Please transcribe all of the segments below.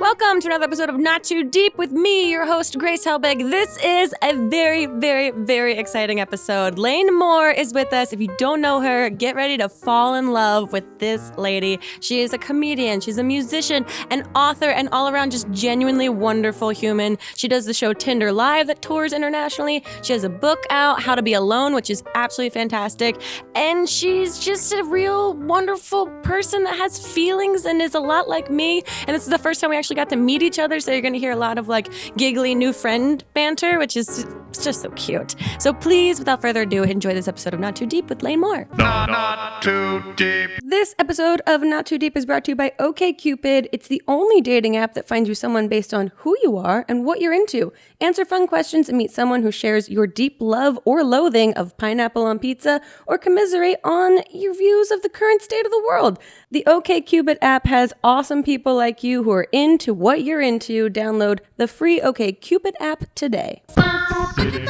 Welcome to another episode of Not Too Deep with me, your host, Grace Helbig. This is a very, very, very exciting episode. Lane Moore is with us. If you don't know her, get ready to fall in love with this lady. She is a comedian, she's a musician, an author, and all around just genuinely wonderful human. She does the show Tinder Lives that tours internationally. She has a book out, How to Be Alone, which is absolutely fantastic. And she's just a real wonderful person that has feelings and is a lot like me. And this is the first time we actually got to meet each other, so you're going to hear a lot of like giggly new friend banter, which is just so cute. So please, without further ado, enjoy this episode of Not Too Deep with Lane Moore. Not too deep. This episode of Not Too Deep is brought to you by OkCupid. It's the only dating app that finds you someone based on who you are and what you're into. Answer fun questions and meet someone who shares your deep love or loathing of pineapple on pizza, or commiserate on your views of the current state of the world. The OkCupid app has awesome people like you who are into what you're into. Download the free OkCupid app today. Not too deep.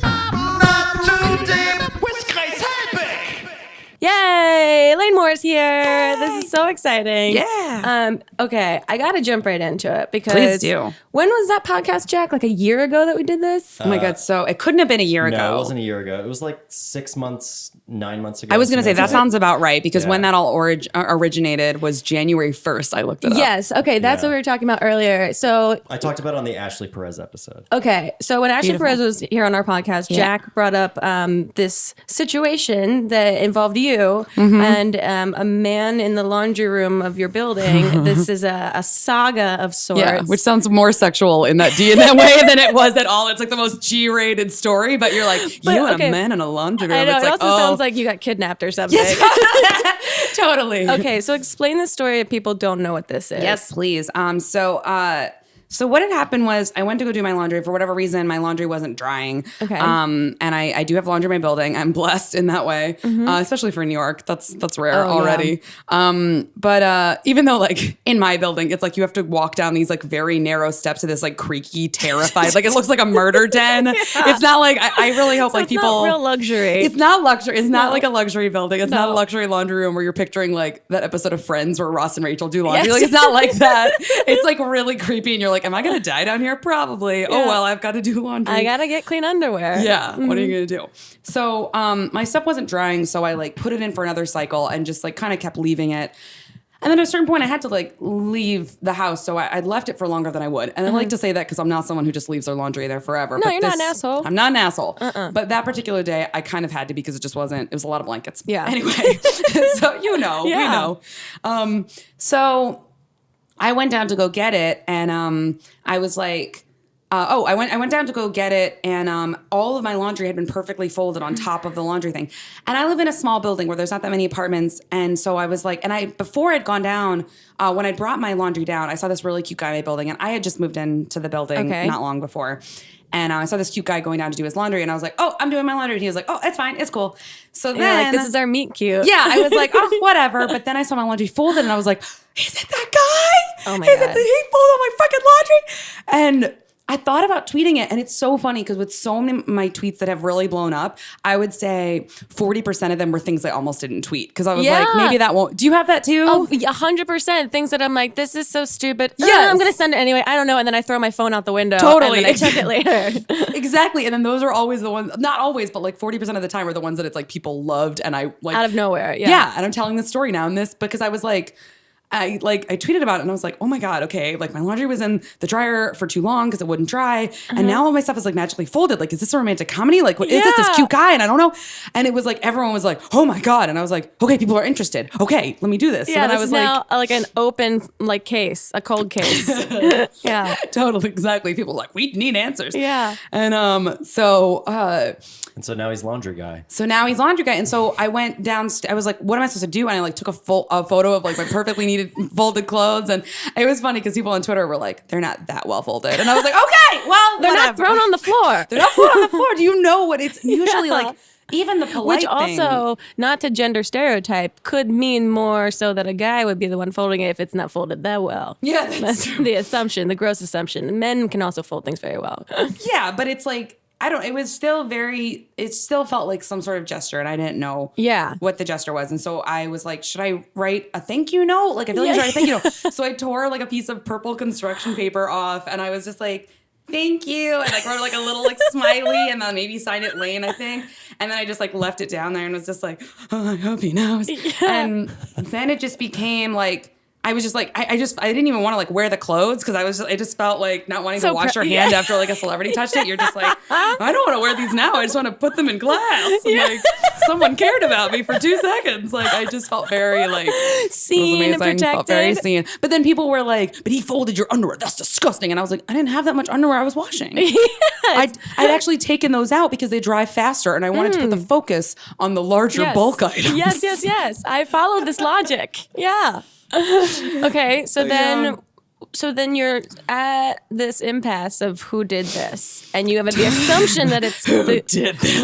Not too deep. With Grace Helbig. Yay! Lane Moore's here. This is so exciting. Yeah. Okay, I gotta jump right into it because Please do. When was that podcast, Jack? Like a year ago that we did this? Oh my God. So it couldn't have been a year ago. No, it wasn't a year ago. It was like 6 months, 9 months ago. I was going to say that something like sounds about right because when Yeah. that all originated was January 1st. I looked it up. Yes. Okay, that's Yeah. what we were talking about earlier. So I talked about it on the Ashley Perez episode. okay, so when Ashley Beautiful. Perez was here on our podcast, Yeah. Jack brought up this situation that involved you Mm-hmm. and a man in the laundry room of your building. This is a saga of sorts. Yeah, which sounds more sexual in that way than it was at all. It's like the most G-rated story, but you're like, But, you and okay. a man in a laundry room. I know. It's It like, also oh, sounds like you got kidnapped or something. totally. Okay, so explain the story if people don't know what this is. Yes, please. So what had happened was I went to go do my laundry. For whatever reason, my laundry wasn't drying. Okay. And I do have laundry in my building. I'm blessed in that way, especially for New York. That's rare Oh, already. But even though like in my building, it's like you have to walk down these like very narrow steps to this like creaky, terrified, like it looks like a murder den. It's not like I really hope So like it's people. not real luxury. It's not luxury. It's not No. like a luxury building. It's not a No. luxury laundry room where you're picturing like that episode of Friends where Ross and Rachel do laundry. Yes. Like it's not like that. It's like really creepy, and you're like, "Am I gonna die down here? Probably. Oh well, I've got to do laundry. I gotta get clean underwear. Yeah. What are you gonna do?" So my stuff wasn't drying, so I like put it in for another cycle and just like kind of kept leaving it. And then at a certain point, I had to like leave the house, so I left it for longer than I would. And I like to say that because I'm not someone who just leaves their laundry there forever. No, But you're not an asshole. I'm not an asshole. But that particular day, I kind of had to because it just wasn't. It was a lot of blankets. Yeah. Anyway, so we Yeah. know. So I went down to go get it, and I was like. I went down to go get it, and all of my laundry had been perfectly folded on top of the laundry thing. And I live in a small building where there's not that many apartments, and so I was like, before I'd gone down, when I brought my laundry down, I saw this really cute guy in my building, and I had just moved into the building Okay. not long before. And I saw this cute guy going down to do his laundry, and I was like, "Oh, I'm doing my laundry." And he was like, "Oh, it's fine, it's cool." So And you're then, like, this is our meet cute. yeah, I was like, "Oh, whatever." But then I saw my laundry folded, and I was like, "Is it that guy? Oh my Is God. it he folded my fucking laundry?" And I thought about tweeting it, and it's so funny because with so many of my tweets that have really blown up, I would say 40% of them were things I almost didn't tweet because I was like, Yeah. maybe that won't. Do you have that too? Oh, 100% things that I'm like, this is so stupid. Yes. I'm gonna send it anyway. I don't know, and then I throw my phone out the window. Totally. And then I check it later. Exactly. And then those are always the ones, not always, but like 40% of the time are the ones that it's like people loved, and I like Out of nowhere. Yeah. Yeah, and I'm telling this story now, and this because I was like, I tweeted about it, and I was like, oh my God, okay, like my laundry was in the dryer for too long because it wouldn't dry, and now all my stuff is like magically folded. Like, is this a romantic comedy? Like, what is this Yeah. cute guy? And I don't know. And it was like everyone was like, oh my God, and I was like, okay, people are interested. Okay, let me do this. Yeah, so then this I was is now like an open like case, a cold case. Yeah. totally, exactly. People were like, we need answers. Yeah. And And so now he's laundry guy. So now he's laundry guy. And so I went downstairs. I was like, what am I supposed to do? And I like took a photo of like my perfectly needed folded clothes. And it was funny because people on Twitter were like, they're not that well folded. And I was like, okay, well, They're not whatever. thrown on the floor. They're not thrown on the floor. Do you know what it's usually Yeah. like? Even the polite Which also, thing. not to gender stereotype, could mean more so that a guy would be the one folding it if it's not folded that well. Yeah, that's That's the assumption, the gross assumption. Men can also fold things very well. Yeah, but it's like, it was still it still felt like some sort of gesture, and I didn't know what the gesture was. And so I was like, should I write a thank you note? Like, I feel like I should write a thank you note. So I tore like a piece of purple construction paper off, and I was just like, thank you, and like wrote like a little like smiley, and then maybe signed it Lane, I think. And then I just like left it down there and was just like, oh, I hope he knows. And then it just became like, I was just like, I didn't even want to like wear the clothes because I just felt like not wanting to wash your hand after like a celebrity touched it. You're just like, I don't want to wear these now. I just want to put them in glass. And, like, someone cared about me for 2 seconds. Like, I just felt very like seen and protected. Felt very seen. But then people were like, but he folded your underwear. That's disgusting. And I was like, I didn't have that much underwear I was washing. I'd actually taken those out because they dry faster, and I wanted to put the focus on the larger bulk items. Yes. I followed this logic. Yeah. Okay, so then you're at this impasse of who did this, and you have the assumption that it's the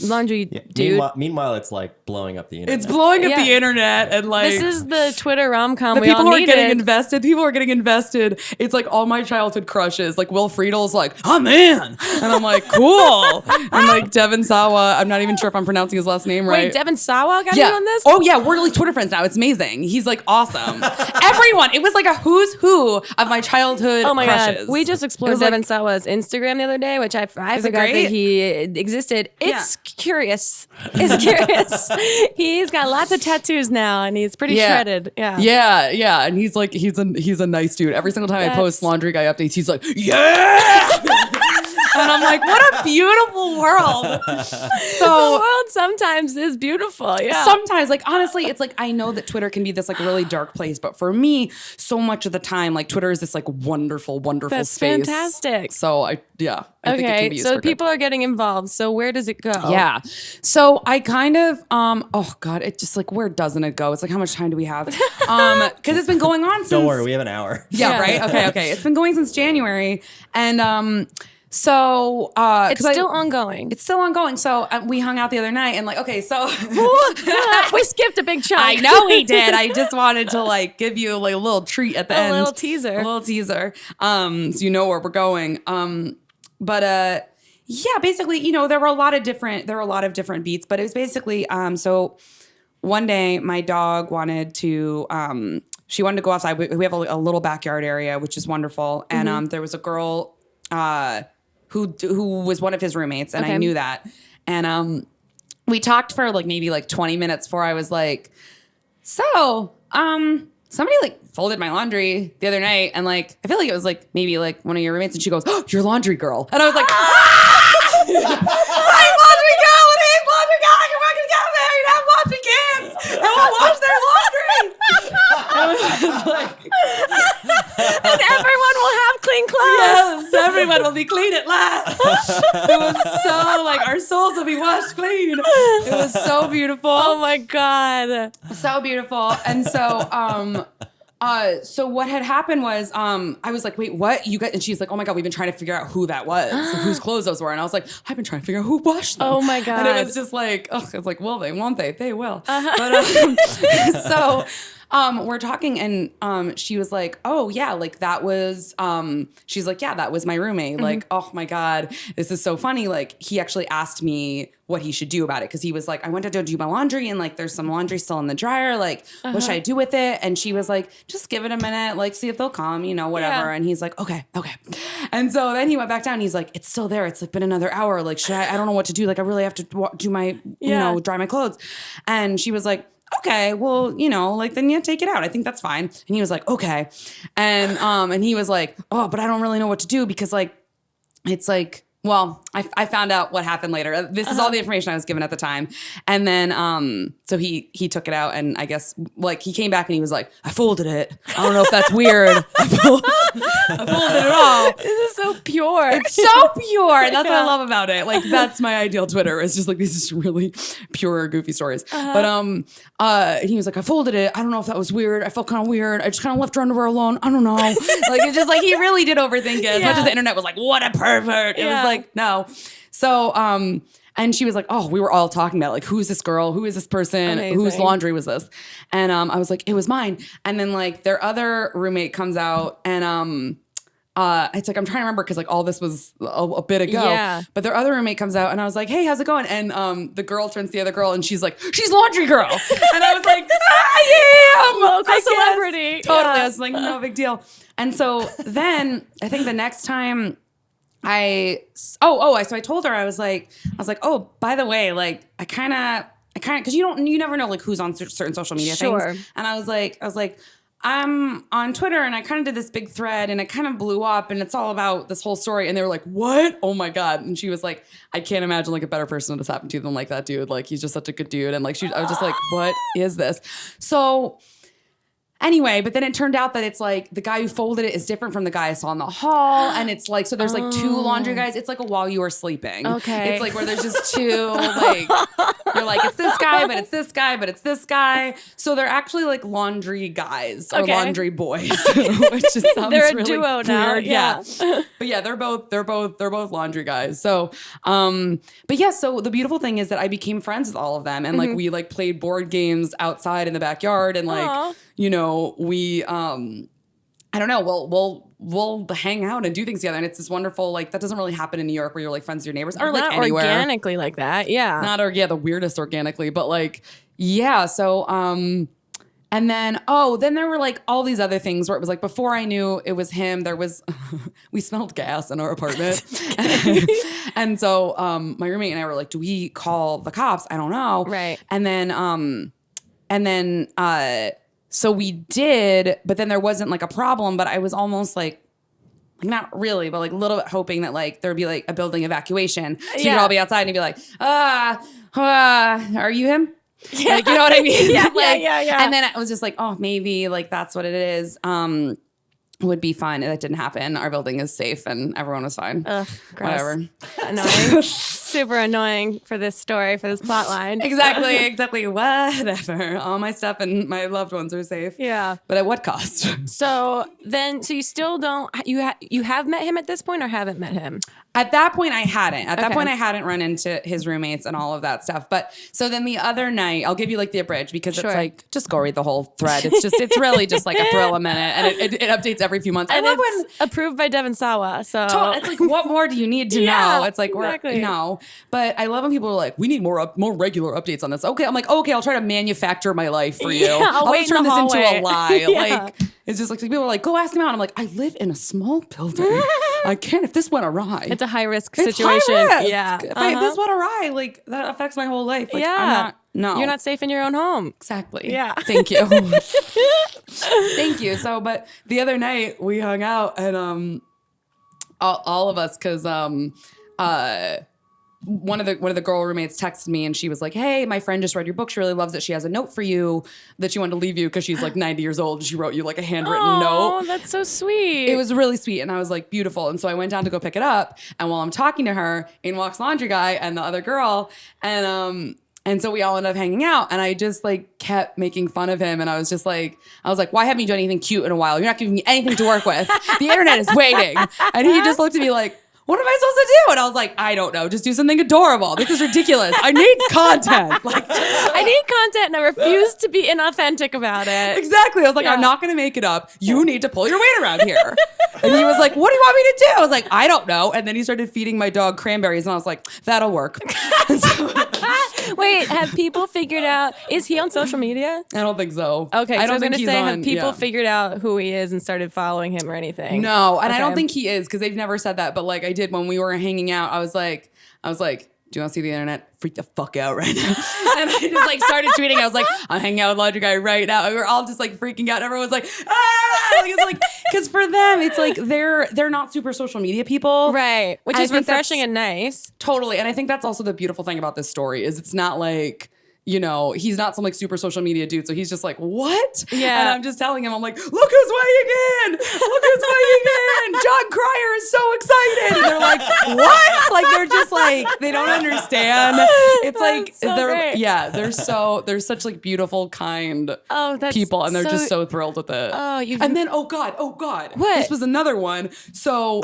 laundry dude. Meanwhile, it's like blowing up the internet. It's blowing up the internet, and like this is the Twitter rom-com we people all are needed. getting invested. People are getting invested. It's like all my childhood crushes. Like Will Friedel's like, I'm in, and I'm like, cool. And like Devin Sawa, I'm not even sure if I'm pronouncing his last name right. Wait, Devin Sawa got you on this? Oh yeah, we're like Twitter friends now. It's amazing. He's like awesome. Everyone. It was like a who's who of my childhood crushes. God. We just explored Devin Sawa's Instagram the other day, which I forgot that he existed. It's curious. It's curious. He's got lots of tattoos now, and he's pretty shredded. Yeah. And he's like, he's a nice dude. Every single time I post laundry guy updates, he's like, yeah. And I'm like, what a beautiful world. So the world sometimes is beautiful. Yeah. Sometimes, like, honestly, it's like, I know that Twitter can be this like really dark place, but for me, so much of the time, like Twitter is this like wonderful That's space. Fantastic. So I think it can be used so for people are getting involved. So where does it go? Yeah. So I kind of, oh God, it just like, where doesn't it go? It's like, how much time do we have? Because it's been going on since. Don't worry, we have an hour. Yeah, right? Okay. It's been going since January. And so it's still ongoing. It's still ongoing. So we hung out the other night and like, okay, so we skipped a big chunk. I know we did. I just wanted to like give you like a little treat at the end. A little teaser. So you know where we're going. But basically, you know, there were a lot of different beats, but it was basically so one day my dog wanted to she wanted to go outside. We have a little backyard area, which is wonderful. And there was a girl who was one of his roommates, and I knew that. And we talked for like maybe like 20 minutes before I was like, so somebody like folded my laundry the other night, and like I feel like it was like maybe like one of your roommates, and she goes, oh, you're laundry girl. And I was like, I'm laundry girl, and he's laundry girl. I can fucking get there and have laundry cans, and we'll wash their laundry. And it was like, and everyone will have clean clothes. Yes, everyone will be clean at last. It was so like our souls will be washed clean. It was so beautiful. Oh my God. So beautiful. And so so what had happened was I was like, wait, what? You got, and she's like, oh my God, we've been trying to figure out who that was, whose clothes those were. And I was like, I've been trying to figure out who washed them. Oh my God. And it was just like, it's like, will they, won't they? They will. But so we're talking, and she was like, oh yeah, like that was she's like, yeah, that was my roommate. Like, oh my God, this is so funny. Like he actually asked me what he should do about it, because he was like, I went to go do my laundry, and like there's some laundry still in the dryer, like what should I do with it? And she was like, just give it a minute, like see if they'll come, you know, whatever. And he's like, okay. And so then he went back down, and he's like, it's still there, it's like been another hour, like should I don't know what to do, like I really have to do my you know, dry my clothes. And she was like, okay, well, you know, like then take it out. I think that's fine. And he was like, okay. And he was like, oh, but I don't really know what to do, because like it's like, well, I found out what happened later. This is all the information I was given at the time. And then so he took it out, and I guess like he came back and he was like, I folded it. I don't know if that's weird. I folded it all. This is so pure. It's so pure. And that's what I love about it. Like that's my ideal Twitter. It's just like these just really pure, goofy stories. But he was like, I folded it. I don't know if that was weird. I felt kind of weird. I just kind of left your underwear alone. I don't know. Like it's just like he really did overthink it. As much as the internet was like, what a pervert. It was like, no. So and she was like, oh, we were all talking about like, who's this girl? Who is this person? Amazing. Whose laundry was this? And I was like, it was mine. And then like their other roommate comes out, and it's like I'm trying to remember because like all this was a bit ago. Yeah. But their other roommate comes out and I was like, hey, how's it going? And the girl turns to the other girl and she's like, she's laundry girl. And I was like, I am Local I guess. celebrity. Totally. Yeah. I was like, no big deal. And so then I think the next time so I told her I was like, oh, by the way, like I kind of because you never know like who's on certain social media things. And I was like. I'm on Twitter and I kind of did this big thread and it kind of blew up and it's all about this whole story. And they were like, what? Oh my God. And she was like, I can't imagine like a better person this happened to than like that dude. Like he's just such a good dude. And like, I was just like, what is this? So anyway, but then it turned out that it's like the guy who folded it is different from the guy I saw in the hall. And it's like, so there's like two laundry guys. It's like a while you were sleeping. Okay. It's like where there's just two, like, you're like, it's this guy, but it's this guy, but it's this guy. So they're actually like laundry guys or laundry boys, which just sounds They're a really duo now. weird. Yeah. But yeah, they're both laundry guys. So, but yeah, so the beautiful thing is that I became friends with all of them and like we like played board games outside in the backyard and like, Aww. you know, we, I don't know, we'll hang out and do things together. And it's this wonderful, like, that doesn't really happen in New York where you're like friends with your neighbors or like Not anywhere. organically like that. Yeah. The weirdest organically, but like, yeah. So, and then there were like all these other things where it was like, before I knew it was him, there was, we smelled gas in our apartment. And so, my roommate and I were like, do we call the cops? I don't know. Right. And then, so we did, but then there wasn't like a problem, but I was almost like not really, but like a little bit hoping that like there'd be like a building evacuation. So you could all be outside and be like, are you him? Yeah. Like, you know what I mean? Yeah, like, yeah. And then I was just like, oh, maybe like that's what it is. Would be fine. And that didn't happen. Our building is safe and everyone was fine. Ugh, gross. Whatever. Annoying. Super annoying for this story, for this plot line. Exactly. Whatever. All my stuff and my loved ones are safe. Yeah. But at what cost? So you still don't, you have met him at this point or haven't met him? At that point, I hadn't. At that point, I hadn't run into his roommates and all of that stuff. But so then the other night, I'll give you like the abridged because it's like, just go read the whole thread. It's really just like a thrill a minute and it updates every few months. And I love it's approved by Devin Sawa. So it's like, what more do you need to know? It's like, exactly. no. But I love when people are like, we need more regular updates on this. Okay. I'm like, okay, I'll try to manufacture my life for you. Yeah, I'll wait turn in the this into a hallway. lie. Yeah. Like, it's just like people are like, go ask him out. I'm like, I live in a small building. I can't if this went awry. it's a high risk It's situation. high risk. Yeah. If this went awry, like that affects my whole life. Like, Yeah. You're not safe in your own home. Exactly. Yeah. Thank you. Thank you. So, but the other night we hung out and all of us, because one of the girl roommates texted me and she was like, hey, my friend just read your book. She really loves it. She has a note for you that she wanted to leave you because she's like 90 years old. And she wrote you like a handwritten note. Oh, that's so sweet. It was really sweet. And I was like, beautiful. And so I went down to go pick it up. And while I'm talking to her, in walks laundry guy and the other girl. And so we all ended up hanging out and I just like kept making fun of him. And I was like, why haven't you done anything cute in a while? You're not giving me anything to work with. The internet is waiting. And he just looked at me like, what am I supposed to do? And I was like, I don't know. Just do something adorable. This is ridiculous. I need content. Like, I need content and I refuse to be inauthentic about it. exactly. I was like, I'm not going to make it up. You need to pull your weight around here. And he was like, what do you want me to do? I was like, I don't know. And then he started feeding my dog cranberries. And I was like, that'll work. Wait, have people figured out, is he on social media? I don't think so. Okay, I so I don't was going think to he's say, on, have people figured out who he is and started following him or anything? No, and I don't Okay. think he is because they've never said that. But like I did when we were hanging out, I was like, do you want to see the internet? Freak the fuck out right now. And I just like started tweeting. I was like, I'm hanging out with Laundry Guy right now. And we were all just like freaking out. Everyone was like, ah! Like, it's like, because for them, it's like they're not super social media people. Right, which I is think refreshing that's- and nice. Totally. And I think that's also the beautiful thing about this story is it's not like, you know, he's not some like super social media dude. So he's just like, what? Yeah. And I'm just telling him, I'm like, look who's weighing in. Look who's weighing in. John Cryer is so excited. And they're like, what? Like, they're just like, they don't understand. It's like, so they're, great. yeah, they're such like beautiful, kind That's people. And they're so- just so thrilled with it. Oh, and then, oh God. What? This was another one. So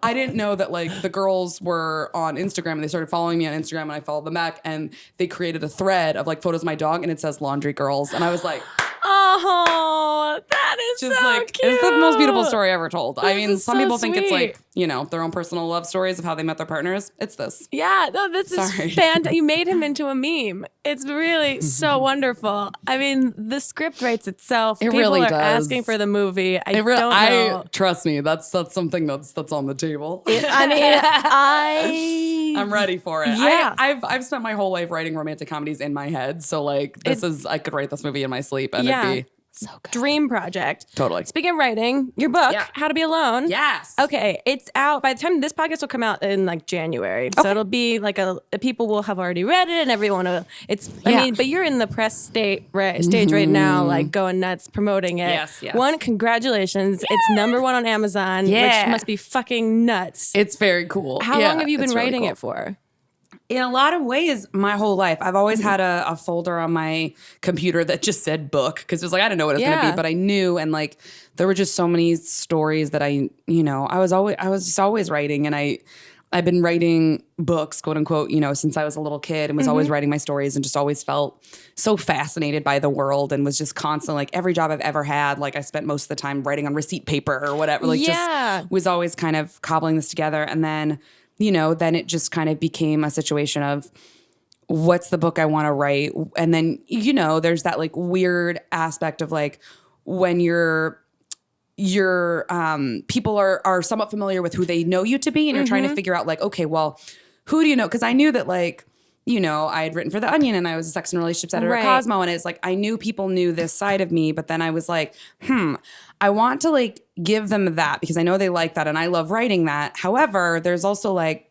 I didn't know that like the girls were on Instagram and they started following me on Instagram and I followed them back and they created a thread of like photos of my dog and it says laundry girls. And I was like, Oh, that is just so like it's the most beautiful cute. story ever told. I This mean, is some so people think it's sweet. like, you know, their own personal love stories of how they met their partners. It's this. Yeah, no, this Sorry. is fantastic. You made him into a meme. It's really so wonderful. I mean, the script writes itself. It People really are does. asking for the movie. I don't know. I trust me. That's something that's on the table. I mean, I'm ready for it. Yeah. I've spent my whole life writing romantic comedies in my head, so like I could write this movie in my sleep and Yeah. it'd be so good. dream project. Totally. Speaking of writing, your book, Yeah. How to Be Alone. Yes. Okay, it's out by the time this podcast will come out in like January. So it'll be like people will have already read it and everyone will. I mean, but you're in the press stage right now, like going nuts promoting it. Yes, yes. One, congratulations. It's #1 on Amazon, Yeah. which must be fucking nuts. It's very cool. How Yeah, long have you been it's really writing cool. it for? In a lot of ways, my whole life, I've always had a folder on my computer that just said book because it was like, I didn't know what it was going to Yeah. be, but I knew. And like, there were just so many stories that I was just always writing. And I've been writing books, quote unquote, you know, since I was a little kid and was always writing my stories and just always felt so fascinated by the world and was just constantly like every job I've ever had. Like I spent most of the time writing on receipt paper or whatever, like just was always kind of cobbling this together. And then, you know, then it just kind of became a situation of what's the book I want to write. And then, you know, there's that like weird aspect of like when your people are somewhat familiar with who they know you to be and you're trying to figure out like, okay, well, who do you know? Because I knew that like, you know, I had written for The Onion and I was a sex and relationships editor at Cosmo. And it's like, I knew people knew this side of me, but then I was like, I want to like give them that because I know they like that and I love writing that. However, there's also like,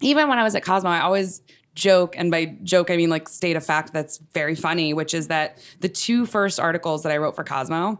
even when I was at Cosmo, I always joke, and by joke, I mean like state a fact that's very funny, which is that the 2 first articles that I wrote for Cosmo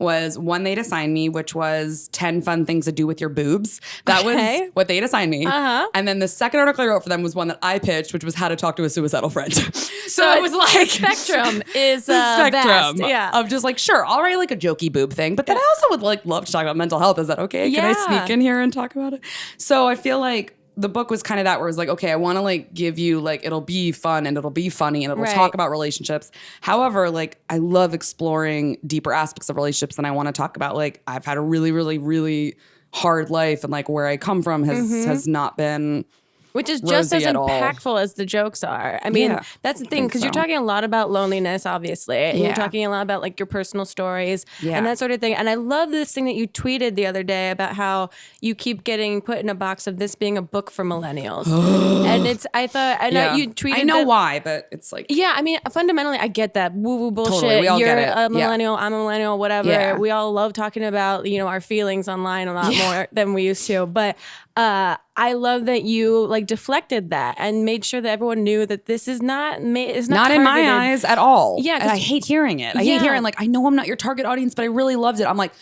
was one they'd assigned me, which was 10 fun things to do with your boobs. That was what they'd assigned me. And then the second article I wrote for them was one that I pitched, which was how to talk to a suicidal friend. So it was like spectrum is the spectrum vast. of just like, sure, I'll write like a jokey boob thing, but then I also would like love to talk about mental health. Is that okay? Can I sneak in here and talk about it? So I feel like the book was kind of that where it was like, okay, I want to like give you like, it'll be fun and it'll be funny and it'll talk about relationships. However, like I love exploring deeper aspects of relationships and I want to talk about like, I've had a really, really, really hard life and like where I come from has not been which is just as rosy at all. impactful as the jokes are. I mean, that's the thing, because you're talking a lot about loneliness, obviously. And you're talking a lot about like your personal stories and that sort of thing. And I love this thing that you tweeted the other day about how you keep getting put in a box of this being a book for millennials. And you tweeted I know why, but it's like... Yeah, I mean, fundamentally, I get that woo-woo bullshit. Totally, we all You're get it. a millennial, I'm a millennial, whatever. Yeah. We all love talking about, you know, our feelings online a lot more than we used to. But I love that you like deflected that and made sure that everyone knew that this is not in my eyes at all. Yeah, and I hate hearing it. I hate hearing like, I know I'm not your target audience, but I really loved it. I'm like,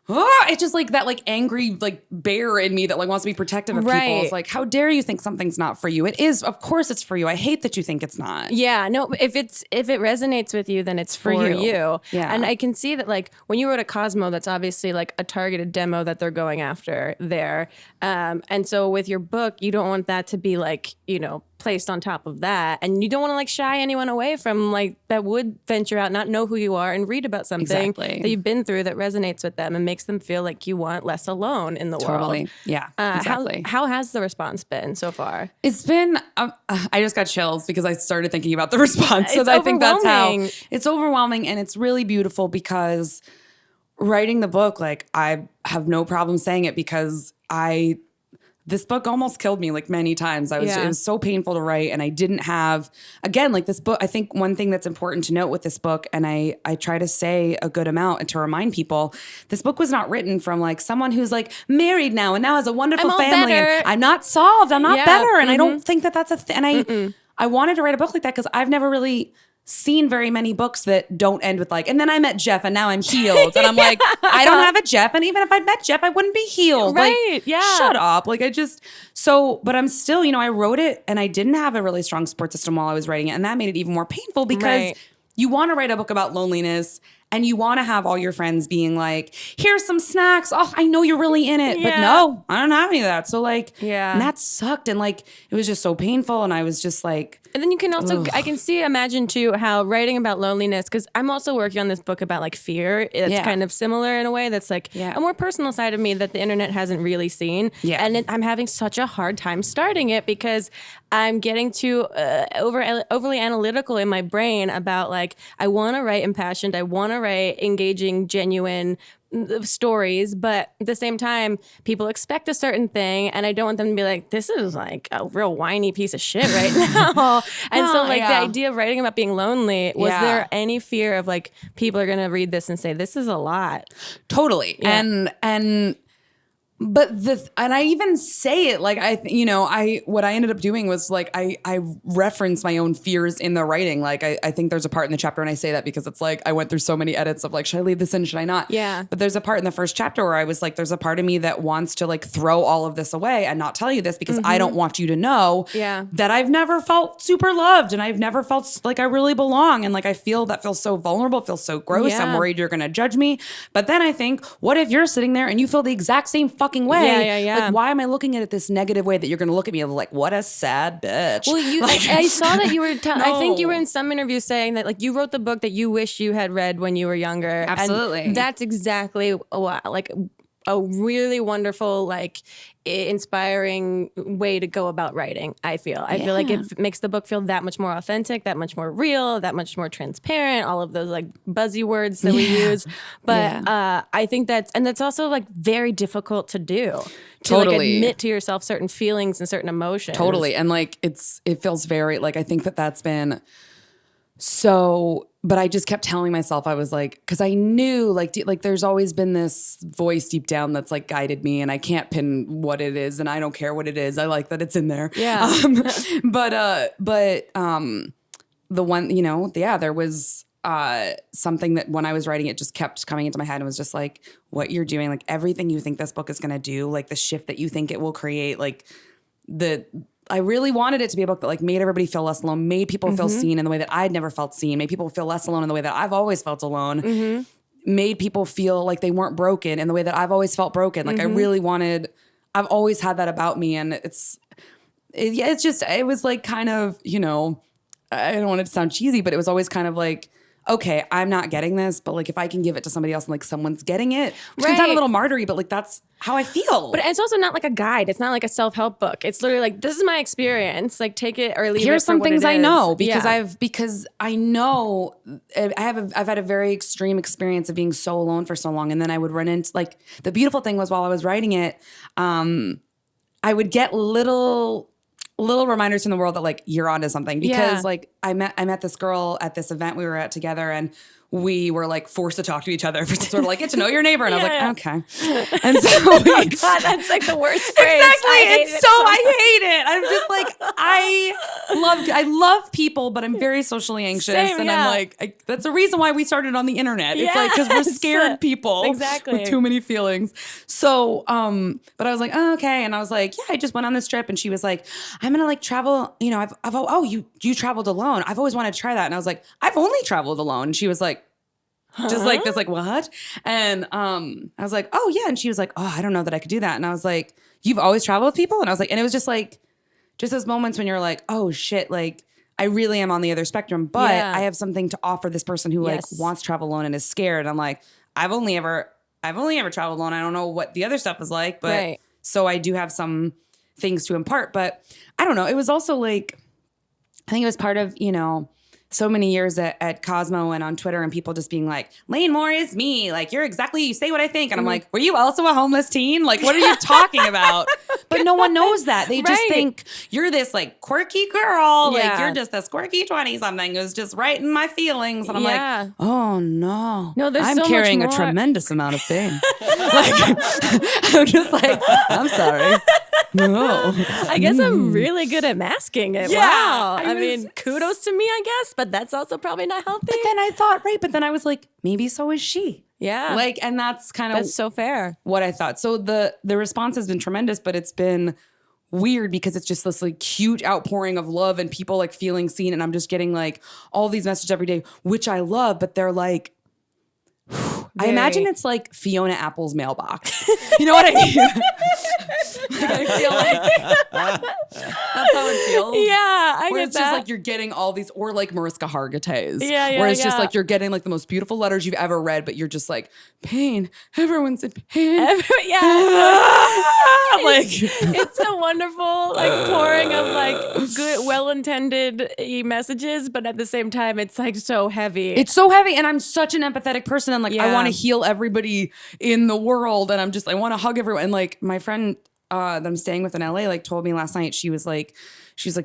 it's just like that like angry like bear in me that like wants to be protective of people. It's like, how dare you think something's not for you? It is, of course it's for you. I hate that you think it's not. Yeah, no, if it resonates with you, then it's for you. Yeah. And I can see that like when you wrote a Cosmo, that's obviously like a targeted demo that they're going after there. And so with your book, you don't want that to be like, you know, placed on top of that, and you don't want to like shy anyone away from like that would venture out, not know who you are, and read about something that you've been through that resonates with them and makes them feel like you want less alone in the world. Yeah, exactly. How has the response been so far? It's been, I just got chills because I started thinking about the response. So I think that's how it's overwhelming, and it's really beautiful because writing the book, like I have no problem saying it because this book almost killed me like many times. It was so painful to write, and I didn't have, again, like this book, I think one thing that's important to note with this book, and I try to say a good amount and to remind people, this book was not written from like someone who's like married now and now has a wonderful family and I'm not solved, I'm not better. And I don't think that that's a thing. And I wanted to write a book like that because I've never really seen very many books that don't end with like, and then I met Jeff and now I'm healed. And I'm like, I don't have a Jeff. And even if I'd met Jeff, I wouldn't be healed. Right. Like, shut up. Like but I'm still, you know, I wrote it and I didn't have a really strong support system while I was writing it. And that made it even more painful because you want to write a book about loneliness And you want to have all your friends being like, here's some snacks. Oh, I know you're really in it. But Yeah. no, I don't have any of that. So like, Yeah. and that sucked. And like, it was just so painful. And I was just like, And then you can also, I can imagine too, how writing about loneliness, because I'm also working on this book about like fear. It's Yeah. kind of similar in a way that's like Yeah. a more personal side of me that the internet hasn't really seen. Yeah. And I'm having such a hard time starting it because I'm getting too overly analytical in my brain about like, I want to write impassioned, I want to write engaging, genuine stories, but at the same time people expect a certain thing and I don't want them to be like, this is like a real whiny piece of shit right now. And so like the idea of writing about being lonely, was there any fear of like people are gonna read this and say this is a lot? totally. Yeah. But I even say it like what I ended up doing was like I reference my own fears in the writing. Like I think there's a part in the chapter and I say that because it's like I went through so many edits of like, should I leave this in, should I not? Yeah. But there's a part in the first chapter where I was like, there's a part of me that wants to like throw all of this away and not tell you this because I don't want you to know that I've never felt super loved and I've never felt like I really belong, and like I feels so vulnerable, feels so gross. Yeah. I'm worried you're gonna judge me. But then I think, what if you're sitting there and you feel the exact same fucking way? Yeah. Like, why am I looking at it this negative way that you're going to look at me like, what a sad bitch? Well, Like, I saw that you were. I think you No. were in some interview saying that like you wrote the book that you wish you had read when you were younger. Absolutely. And that's exactly like a really wonderful, like inspiring way to go about writing. I feel like it makes the book feel that much more authentic, that much more real, that much more transparent. All of those like buzzy words that we use, but I think that's also like very difficult to do. To like Totally. admit to yourself certain feelings and certain emotions. Totally. And like, it feels very, like, I think that's been so, but I just kept telling myself, I was like, cause I knew like there's always been this voice deep down that's like guided me and I can't pin what it is and I don't care what it is. I like that it's in there. Yeah. The one, there was something that when I was writing it just kept coming into my head and was just like, what you're doing, like everything you think this book is going to do, like the shift that you think it will create, like I really wanted it to be a book that like made everybody feel less alone, made people feel seen in the way that I'd never felt seen, made people feel less alone in the way that I've always felt alone, made people feel like they weren't broken in the way that I've always felt broken. Like I really wanted, I've always had that about me. And it was like kind of, I don't want it to sound cheesy, but it was always kind of like, okay, I'm not getting this, but like if I can give it to somebody else and like someone's getting it, which can sound a little martyry, but like that's how I feel. But it's also not like a guide. It's not like a self-help book. It's literally like, this is my experience. Like take it or leave it. Here's for some what things it I is. know because Yeah. because I know I've had a very extreme experience of being so alone for so long. And then I would run into like the beautiful thing was while I was writing it, I would get little reminders from the world that like you're onto something because like I met this girl at this event we were at together and we were like forced to talk to each other for some sort of like get to know your neighbor and I was like okay, and so Oh my God, that's like the worst phrase. exactly I hate it I hate it. I'm just like I love people but I'm very socially anxious Same, and yeah. I'm like that's the reason why we started on the internet. It's like because we're Yes. scared people Exactly. with too many feelings. So but I was like oh, okay, and I was like yeah, I just went on this trip and she was like I'm gonna like travel, you traveled alone. I've always wanted to try that. And I was like I've only traveled alone. And she was like just like this, like what? And I was like, oh yeah. And she was like, oh, I don't know that I could do that. And I was like, you've always traveled with people? And I was like, and it was just like, just those moments when you're like, oh shit, like I really am on the other spectrum, but I have something to offer this person who like wants to travel alone and is scared. And I'm like, I've only ever traveled alone. I don't know what the other stuff is like, but so I do have some things to impart. But I don't know. It was also like, I think it was part of, so many years at Cosmo and on Twitter and people just being like, Lane Moore is me. Like, you say what I think. And I'm like, were you also a homeless teen? Like, what are you talking about? But no one knows that. They just think you're this like quirky girl. Like, you're just this quirky 20-something who's just writing my feelings. And I'm like, oh no. No, there's I'm so much carrying a more. tremendous amount of pain. Like, I'm just like, I'm sorry. No. I guess I'm really good at masking it. Yeah, Wow. I I mean, kudos to me, I guess, but that's also probably not healthy. But then I thought, but then I was like, maybe so is she. Yeah. Like, and that's kind of That's so fair. what I thought. So the response has been tremendous, but it's been weird because it's just this like huge outpouring of love and people like feeling seen. And I'm just getting like all these messages every day, which I love, but they're like, I imagine it's like Fiona Apple's mailbox. You know what I mean? I feel like that's how it feels. Yeah, I Where get it's that. just like you're getting all these, or like Mariska Hargitay's. Yeah, where it's just yeah. like you're getting like the most beautiful letters you've ever read, but you're just like, pain. Everyone's in pain. Like It's a wonderful like pouring of like good, well-intended messages, but at the same time, it's like so heavy. it's so heavy, and I'm such an empathetic person, and like I Yeah. want to heal everybody in the world, and I want to hug everyone. And like my friend that I'm staying with in LA like told me last night, she's like,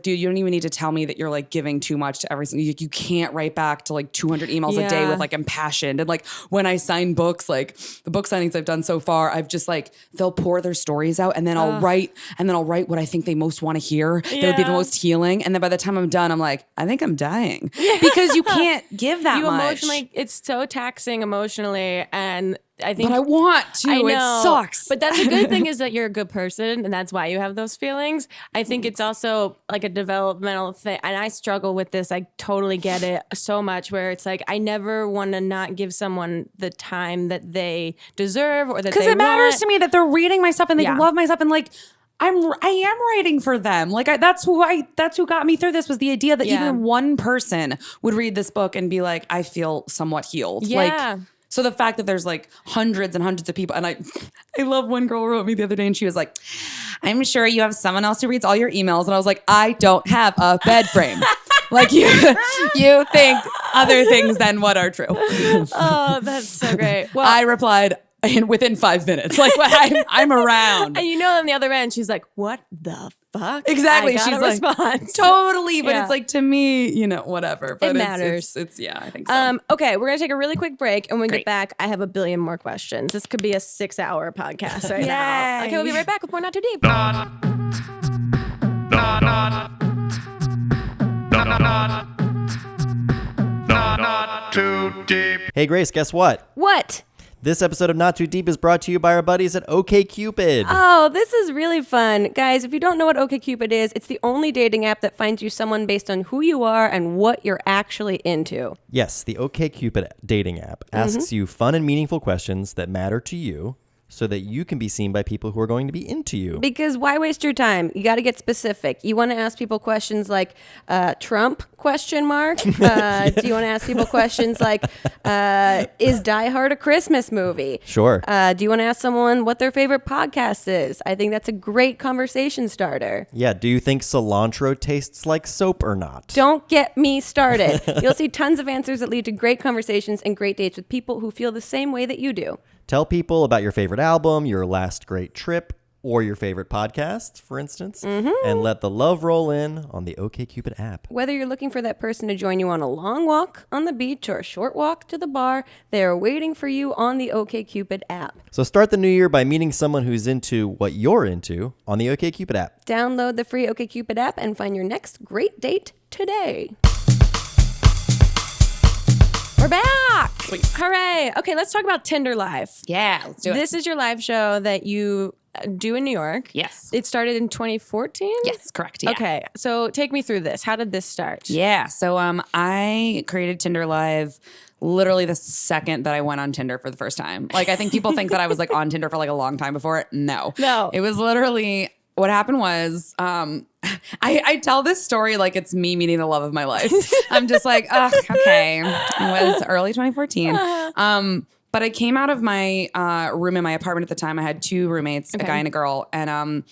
dude, you don't even need to tell me that you're like giving too much to every single. You can't write back to like 200 emails a day Yeah. with like impassioned. And like when I sign books, like the book signings I've done so far, I've just like they'll pour their stories out, and then I'll write what I think they most want to hear. That would be the Yeah. most healing. And then by the time I'm done, I'm like, I think I'm dying because you can't give that you much. emotionally, it's so taxing emotionally, and I think But I want to. I know. It sucks. But that's a good thing is that you're a good person, and that's why you have those feelings. I think it's also like a developmental thing, and I struggle with this. I totally get it so much. Where it's like I never want to not give someone the time that they deserve, or that because they it matters want. to me that they're reading my stuff and they Yeah. love my stuff, and like I am writing for them. Like that's who got me through this, was the idea that Yeah. even one person would read this book and be like, I feel somewhat healed. Yeah. Like, so the fact that there's like hundreds and hundreds of people, and I love one girl wrote me the other day and she was like, I'm sure you have someone else who reads all your emails. And I was like, I don't have a bed frame. Like you think other things than what are true. Oh, that's so great. Well, I replied within 5 minutes. Like I'm around. and you know, on the other end, she's like, "What the fuck?" Exactly. I gotta She's like, respond. totally. But Yeah. it's like, to me, whatever. But It matters. It's yeah, I think so. Okay, we're gonna take a really quick break, and when we Great. get back, I have a billion more questions. This could be a 6-hour podcast right now. Yay. Okay, we'll be right back with more Not Too Deep. Not too deep. Hey, Grace, guess what? What? This episode of Not Too Deep is brought to you by our buddies at OkCupid. Oh, this is really fun. Guys, if you don't know what OkCupid is, it's the only dating app that finds you someone based on who you are and what you're actually into. Yes, the OkCupid dating app asks you fun and meaningful questions that matter to you so that you can be seen by people who are going to be into you. Because why waste your time? You got to get specific. You want to ask people questions like Trump ? Do you want to ask people questions like is Die Hard a Christmas movie? Sure. Do you want to ask someone what their favorite podcast is? I think that's a great conversation starter. Yeah, do you think cilantro tastes like soap or not? Don't get me started. You'll see tons of answers that lead to great conversations and great dates with people who feel the same way that you do. Tell people about your favorite album, your last great trip, or your favorite podcast, for instance, and let the love roll in on the OkCupid app. Whether you're looking for that person to join you on a long walk on the beach or a short walk to the bar, they are waiting for you on the OkCupid app. So start the new year by meeting someone who's into what you're into on the OkCupid app. Download the free OkCupid app and find your next great date today. We're back! Sweet. Hooray! Okay, let's talk about Tinder Live. Yeah, let's do it. This is your live show that you do in New York. Yes. It started in 2014? Yes, correct. Yeah. Okay, so take me through this. How did this start? Yeah. So I created Tinder Live literally the second that I went on Tinder for the first time. Like, I think people think that I was like on Tinder for like a long time before. No. It was literally, what happened was, I tell this story like it's me meeting the love of my life. I'm just like, oh, okay. It was early 2014. But I came out of my room in my apartment at the time. I had two roommates, a guy and a girl, and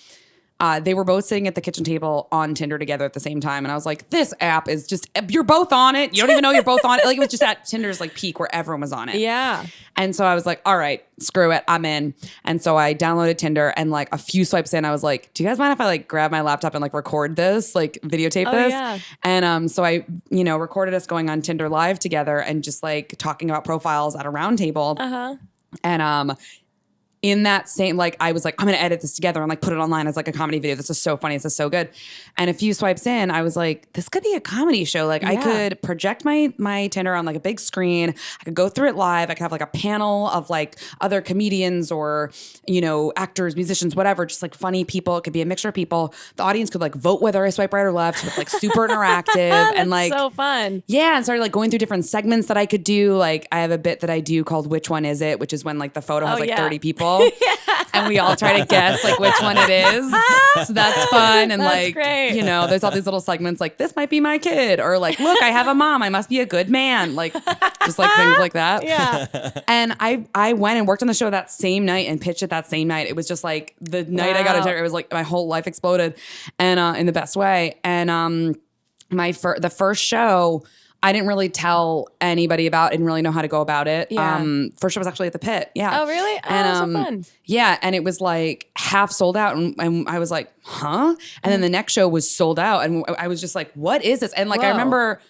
they were both sitting at the kitchen table on Tinder together at the same time. And I was like, this app is just, you're both on it. You don't even know you're both on it. Like, it was just at Tinder's like peak where everyone was on it. Yeah. And so I was like, all right, screw it, I'm in. And so I downloaded Tinder, and like a few swipes in, I was like, do you guys mind if I like grab my laptop and like record this, like videotape this? Yeah. And so I, recorded us going on Tinder Live together and just like talking about profiles at a round table. Uh-huh. And in that same, like, I was like, I'm going to edit this together and like put it online as like a comedy video. This is so funny. This is so good. And a few swipes in, I was like, this could be a comedy show. Like I could project my Tinder on like a big screen. I could go through it live. I could have like a panel of like other comedians or, you know, actors, musicians, whatever, just like funny people. It could be a mixture of people. The audience could like vote whether I swipe right or left. It's like super interactive and like so fun. Yeah, and started like going through different segments that I could do. Like I have a bit that I do called Which One Is It, which is when like the photo has 30 people and we all try to guess like which one it is. So that's fun. And That's like, great. you know, there's all these little segments like this might be my kid or like, look, I have a mom. I must be a good man. Like just like things like that. Yeah. And I went and worked on the show that same night and pitched it that same night. It was just like the night I got a Tinder, it was like my whole life exploded and in the best way. And the first show, I didn't really tell anybody about. Didn't really know how to go about it. Yeah. First show was actually at the Pit. Yeah. Oh, really? Oh, And so fun. yeah, and it was like half sold out, and I was like, huh? And then the next show was sold out, and I was just like, what is this? And like I Whoa. remember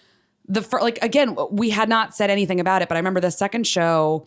like again, we had not said anything about it, but I remember the second show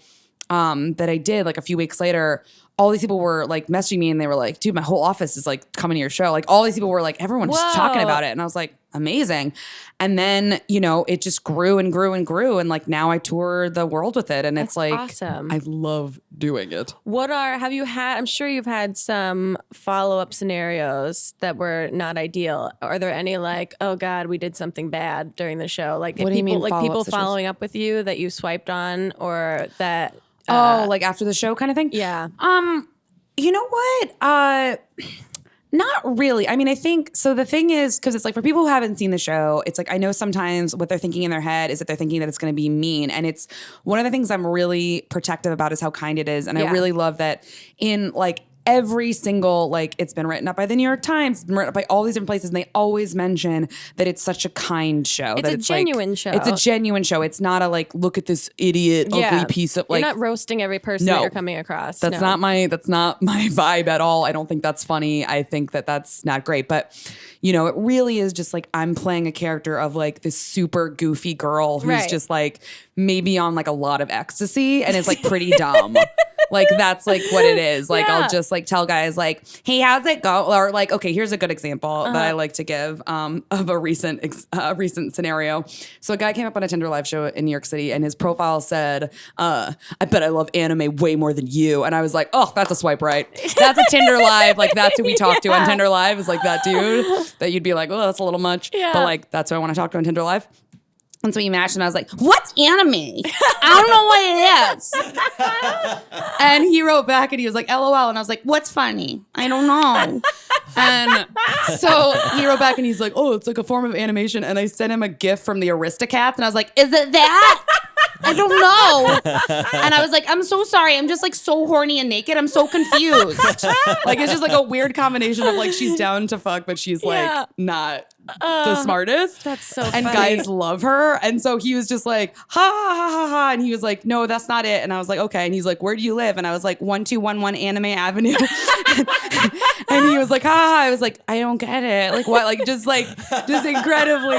that I did like a few weeks later. All these people were like messaging me and they were like, dude, my whole office is like coming to your show. Like all these people were like, everyone's just talking about it. And I was like, amazing. And then, you know, it just grew and grew and grew. And like now I tour the world with it. And it's like, awesome. I love doing it. I'm sure you've had some follow-up scenarios that were not ideal. Are there any like, oh God, we did something bad during the show? Like What do you mean like follow-up people situations? following up with you that you swiped on or that Like after the show kind of thing? yeah. You know what? Not really. I mean, I think, so the thing is, because it's like for people who haven't seen the show, it's like I know sometimes what they're thinking in their head is that they're thinking that it's going to be mean. And it's one of the things I'm really protective about is how kind it is. And I really love that in like every single, like it's been written up by the New York Times, it's been written up by all these different places, and they always mention that it's such a kind show. It's a genuine show. It's a genuine show. It's not a like, look at this idiot, ugly piece of like. You're not roasting every person that you're coming across. That's not my vibe at all. I don't think that's funny. I think that that's not great. But, you know, it really is just like I'm playing a character of like this super goofy girl who's just like maybe on like a lot of ecstasy and is like pretty dumb. Like that's like what it is. Like I'll just like tell guys like, hey, how's it go? Or like, okay, here's a good example that I like to give of a recent scenario. So a guy came up on a Tinder Live show in New York City and his profile said, I bet I love anime way more than you. And I was like, oh, that's a swipe right. That's a Tinder Live. Like that's who we talk to on Tinder Live is like that dude that you'd be like, oh, that's a little much. Yeah. But like, that's who I want to talk to on Tinder Live. And so we matched and I was like, what's anime? I don't know what it is. And he wrote back and he was like, LOL. And I was like, what's funny? I don't know. And so he wrote back and he's like, oh, it's like a form of animation. And I sent him a GIF from the Aristocats. And I was like, is it that? I don't know. And I was like, I'm so sorry. I'm just like so horny and naked. I'm so confused. Like it's just like a weird combination of like she's down to fuck, but she's like not the smartest. That's so and funny. guys love her. And so he was just like, ha ha ha ha ha. And he was like, no, that's not it. And I was like, okay. And he's like, where do you live? And I was like, 1211 Anime Avenue. And he was like, ha ha. I was like, I don't get it. Like what? Like just incredibly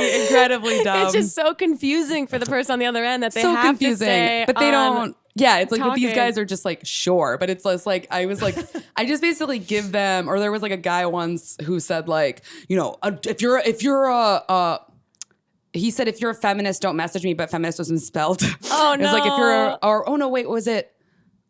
dumb. It's just so confusing for the person on the other end that they so have confusing, to say but they don't. Yeah, it's like but these talking. guys are just like sure, but it's less like I was like I just basically give them. Or there was like a guy once who said like, you know, if you're he said if you're a feminist, don't message me, but feminist was misspelled. Oh It was like if you're oh no wait, was it?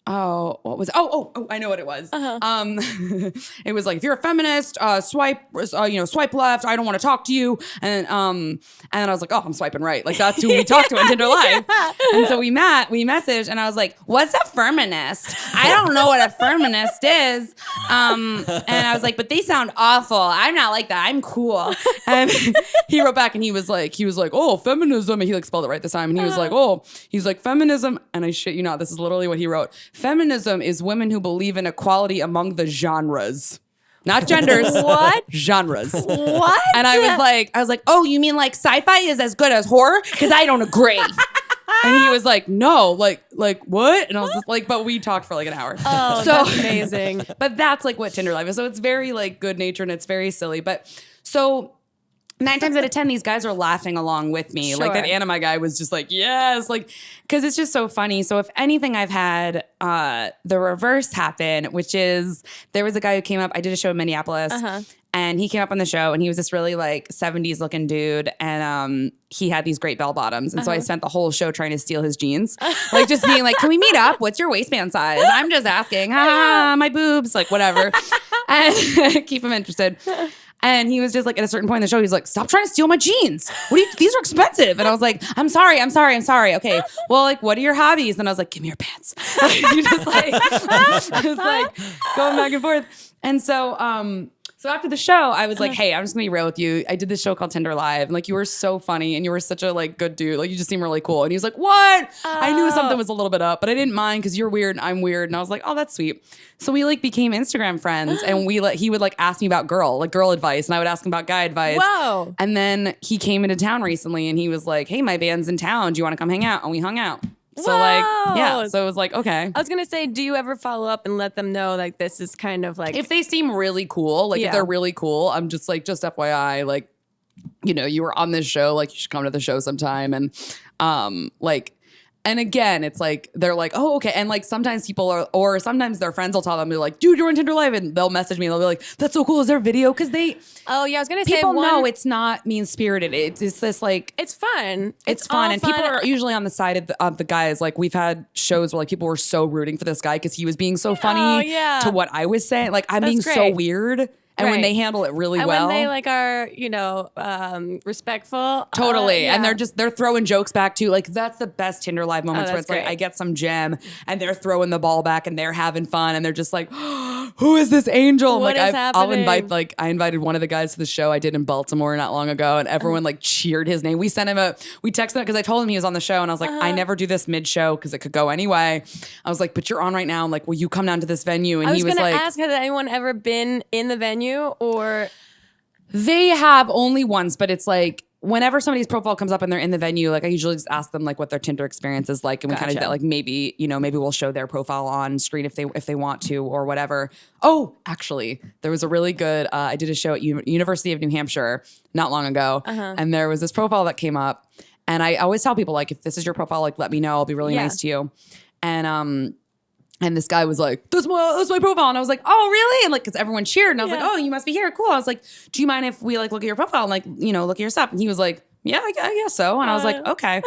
Oh, what was it? Oh, I know what it was. It was like if you're a feminist, swipe left. I don't want to talk to you. And then I was like, oh, I'm swiping right. Like that's who we talked to on Tinder Live. And so we messaged, and I was like, what's a feminist? I don't know what a feminist is. And I was like, but they sound awful. I'm not like that. I'm cool. And he wrote back, and he was like, oh, feminism. And he like spelled it right this time. And he was like, oh, he's like feminism. And I shit you not, this is literally what he wrote. Feminism is women who believe in equality among the genres. Not genders. What? Genres. What? And I was like, oh, you mean like sci-fi is as good as horror? Because I don't agree. And he was like, no, like what? And I was just like, but we talked for like an hour. Oh, so that's amazing. But that's like what Tinder Live is. So it's very like good natured and it's very silly. But so 9 times out of 10, these guys are laughing along with me. Sure. Like that anime guy was just like, yes, like, because it's just so funny. So if anything, I've had the reverse happen, which is there was a guy who came up. I did a show in Minneapolis, and he came up on the show, and he was this really like 70s looking dude, and he had these great bell bottoms, and so I spent the whole show trying to steal his jeans, like just being like, "Can we meet up? What's your waistband size? I'm just asking. My boobs, like whatever," and keep him interested. And he was just like, at a certain point in the show, he's like, "Stop trying to steal my jeans. These are expensive." And I was like, I'm sorry. Okay. Well, like, what are your hobbies? And I was like, "Give me your pants." You just like, I was like going back and forth. And so, so after the show, I was like, "Hey, I'm just gonna be real with you. I did this show called Tinder Live, and like you were so funny, and you were such a like good dude. Like you just seem really cool." And he was like, "What?" I knew something was a little bit up, but I didn't mind because you're weird and I'm weird. And I was like, "Oh, that's sweet." So we like became Instagram friends, and he would like ask me about girl advice, and I would ask him about guy advice. Whoa. And then he came into town recently, and he was like, "Hey, my band's in town. Do you want to come hang out?" And we hung out. So like, yeah. So it was like, okay. I was gonna say, do you ever follow up and let them know like this is kind of like If they seem really cool, like if they're really cool, I'm just like, just FYI, like, you know, you were on this show, like you should come to the show sometime. And like, and again, it's like, they're like, "Oh, okay." And like sometimes people are, or sometimes their friends will tell them, they're like, "Dude, you're on Tinder Live." And they'll message me and they'll be like, "That's so cool. Is there a video?" Because they, oh yeah, I was gonna say people know it's not mean spirited. It's this like, it's fun. it's fun. And people are usually on the side of the guys. Like we've had shows where like people were so rooting for this guy because he was being so funny to what I was saying. Like I'm being so weird. And when they handle it really well. When they like are, you know, respectful. Totally. And they're throwing jokes back too. Like that's the best Tinder Live moments where it's like I get some gem and they're throwing the ball back and they're having fun and they're just like, "Who is this angel?" What is happening? I invited one of the guys to the show I did in Baltimore not long ago, and everyone like cheered his name. We texted him because I told him he was on the show, and I was like, "I never do this mid show because it could go anyway." I was like, "But you're on right now. I'm like, will you come down to this venue?" And he was like, ask, has anyone ever been in the venue? Or they have only once, but it's like whenever somebody's profile comes up and they're in the venue, like I usually just ask them like what their Tinder experience is like, and we kind of like maybe we'll show their profile on screen if they want to or whatever. Oh, actually, there was a really good. I did a show at University of New Hampshire not long ago, and there was this profile that came up, and I always tell people like, if this is your profile, like let me know. I'll be really nice to you, and this guy was like, that's my profile. And I was like, "Oh, really?" And like, because everyone cheered. And I was like, "Oh, you must be here. Cool." I was like, "Do you mind if we like look at your profile and like, you know, look at your stuff?" And he was like, "Yeah, I guess so." And I was like, "Okay."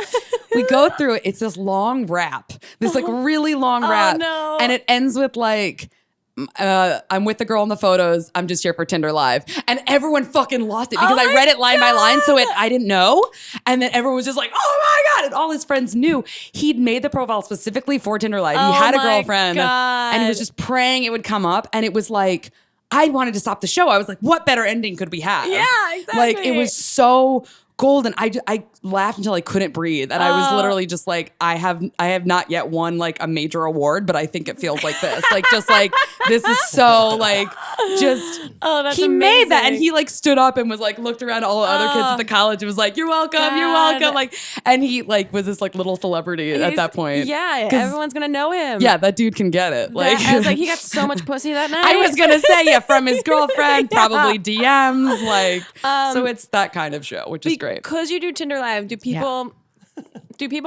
We go through it. It's this long rap, this like really long rap. No. And it ends with like, "I'm with the girl in the photos. I'm just here for Tinder Live." And everyone fucking lost it because I read it line by line. So I didn't know. And then everyone was just like, "Oh my God." And all his friends knew he'd made the profile specifically for Tinder Live. He had a girlfriend and he was just praying it would come up. And it was like, I wanted to stop the show. I was like, what better ending could we have? Yeah, exactly. Like it was so golden. I laughed until I couldn't breathe. And I was literally just like, I have not yet won like a major award, but I think it feels like this. Like just like this is so like just that's he amazing. made that and he like stood up and was like looked around all the other kids at the college and was like, "You're welcome, you're welcome." Like and he like was this like little celebrity at that point. Yeah, everyone's gonna know him. Yeah, that dude can get it. Like I was like, he got so much pussy that night. I was gonna say from his girlfriend, probably DMs, like so it's that kind of show, which is great. Because you do Tinder Live, do people